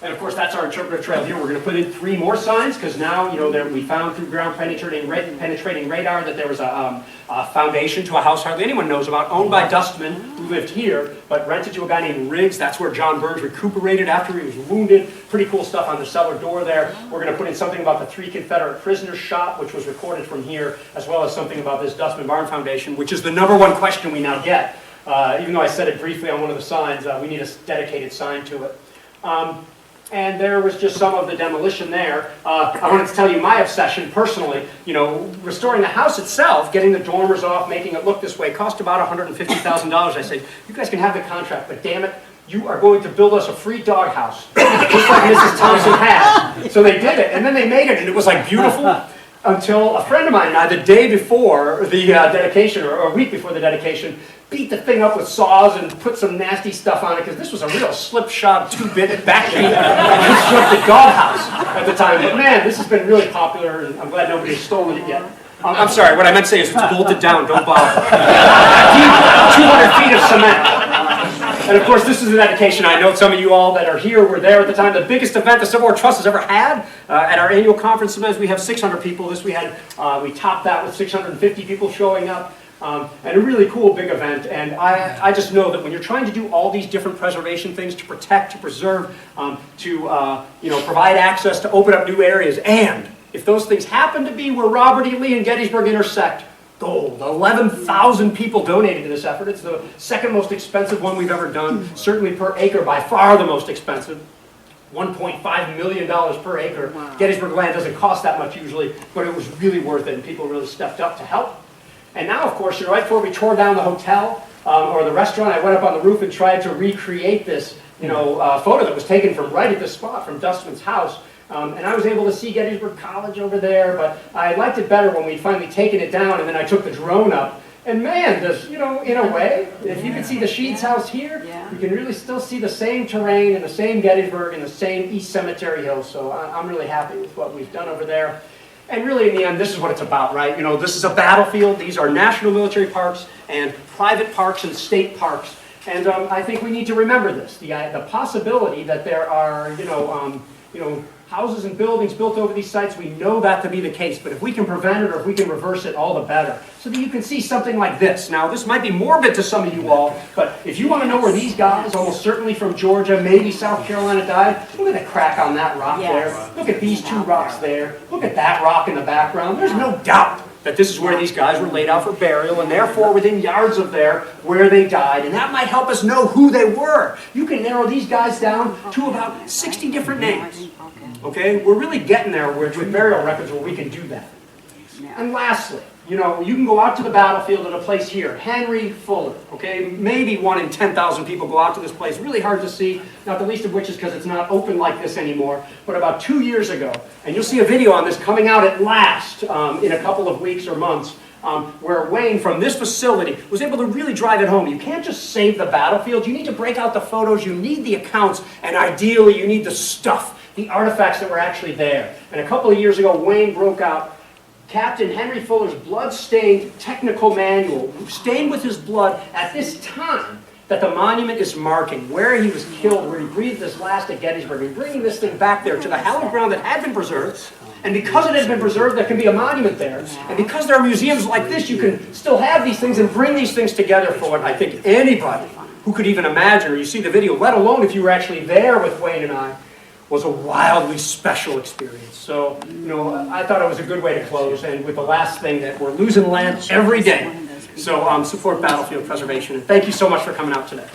[SPEAKER 2] And of course, that's our interpretive trail here. We're going to put in 3 more signs because now, we found through ground penetrating radar that there was a foundation to a house hardly anyone knows about, owned by Dustman, who lived here, but rented to a guy named Riggs. That's where John Burns recuperated after he was wounded. Pretty cool stuff on the cellar door there. We're going to put in something about the 3 Confederate prisoners shot, which was recorded from here, as well as something about this Dustman Barn Foundation, which is the #1 question we now get. Even though I said it briefly on one of the signs, we need a dedicated sign to it. And there was just some of the demolition there. I wanted to tell you my obsession personally. Restoring the house itself, getting the dormers off, making it look this way, cost about $150,000. I said, you guys can have the contract, but damn it, you are going to build us a free doghouse, just like Mrs. Thompson had. So they did it, and then they made it, and it was like beautiful. Until a friend of mine and I, the day before the dedication, or a week before the dedication, beat the thing up with saws and put some nasty stuff on it, because this was a real slipshod 2-bit backbeat constructed doghouse at the time. But man, this has been really popular, and I'm glad nobody's stolen it yet. I'm sorry, what I meant to say is it's bolted down, don't bother. Deep, 200 feet of cement. And of course, this is a dedication. I know some of you all that are here were there at the time. The biggest event the Civil War Trust has ever had. At our annual conference, sometimes we have 600 people. We topped that with 650 people showing up. And a really cool big event. And I just know that when you're trying to do all these different preservation things to protect, to preserve, to provide access, to open up new areas, and if those things happen to be where Robert E. Lee and Gettysburg intersect, gold. 11,000 people donated to this effort. It's the second most expensive one we've ever done, certainly per acre, by far the most expensive. $1.5 million per acre. Wow. Gettysburg land doesn't cost that much usually, but it was really worth it, and people really stepped up to help. And now, of course, right before we tore down the hotel or the restaurant, I went up on the roof and tried to recreate this, photo that was taken from right at this spot from Dustman's house. And I was able to see Gettysburg College over there, but I liked it better when we'd finally taken it down, and then I took the drone up. And man, in a way, if you can see the Sheets house here, you can really still see the same terrain and the same Gettysburg and the same East Cemetery Hill. So I'm really happy with what we've done over there. And really, in the end, this is what it's about, right? This is a battlefield. These are national military parks and private parks and state parks. And I think we need to remember this, the possibility that there are, houses and buildings built over these sites, we know that to be the case. But if we can prevent it or if we can reverse it, all the better. So that you can see something like this. Now, this might be morbid to some of you all, but if you want to know where these guys, almost certainly from Georgia, maybe South Carolina, died, look at the crack on that rock there. Look at these two rocks there. Look at that rock in the background. There's no doubt that this is where these guys were laid out for burial, and therefore within yards of there where they died. And that might help us know who they were. You can narrow these guys down to about 60 different names. Okay? We're really getting there with burial records where we can do that. And lastly, you know, you can go out to the battlefield at a place here, Henry Fuller, okay? Maybe 1 in 10,000 people go out to this place. Really hard to see, not the least of which is because it's not open like this anymore. But about 2 years ago, and you'll see a video on this coming out at last in a couple of weeks or months, where Wayne from this facility was able to really drive it home. You can't just save the battlefield. You need to break out the photos. You need the accounts. And ideally, you need the stuff, the artifacts that were actually there. And a couple of years ago, Wayne broke out Captain Henry Fuller's blood-stained technical manual, stained with his blood at this time that the monument is marking, where he was killed, where he breathed his last at Gettysburg. We're bringing this thing back there to the hallowed ground that had been preserved, and because it has been preserved, there can be a monument there. And because there are museums like this, you can still have these things and bring these things together for what I think anybody who could even imagine, or you see the video, let alone if you were actually there with Wayne and I, was a wildly special experience. So, you know, I thought it was a good way to close, and with the last thing that we're losing land every day. So support battlefield preservation, and thank you so much for coming out today.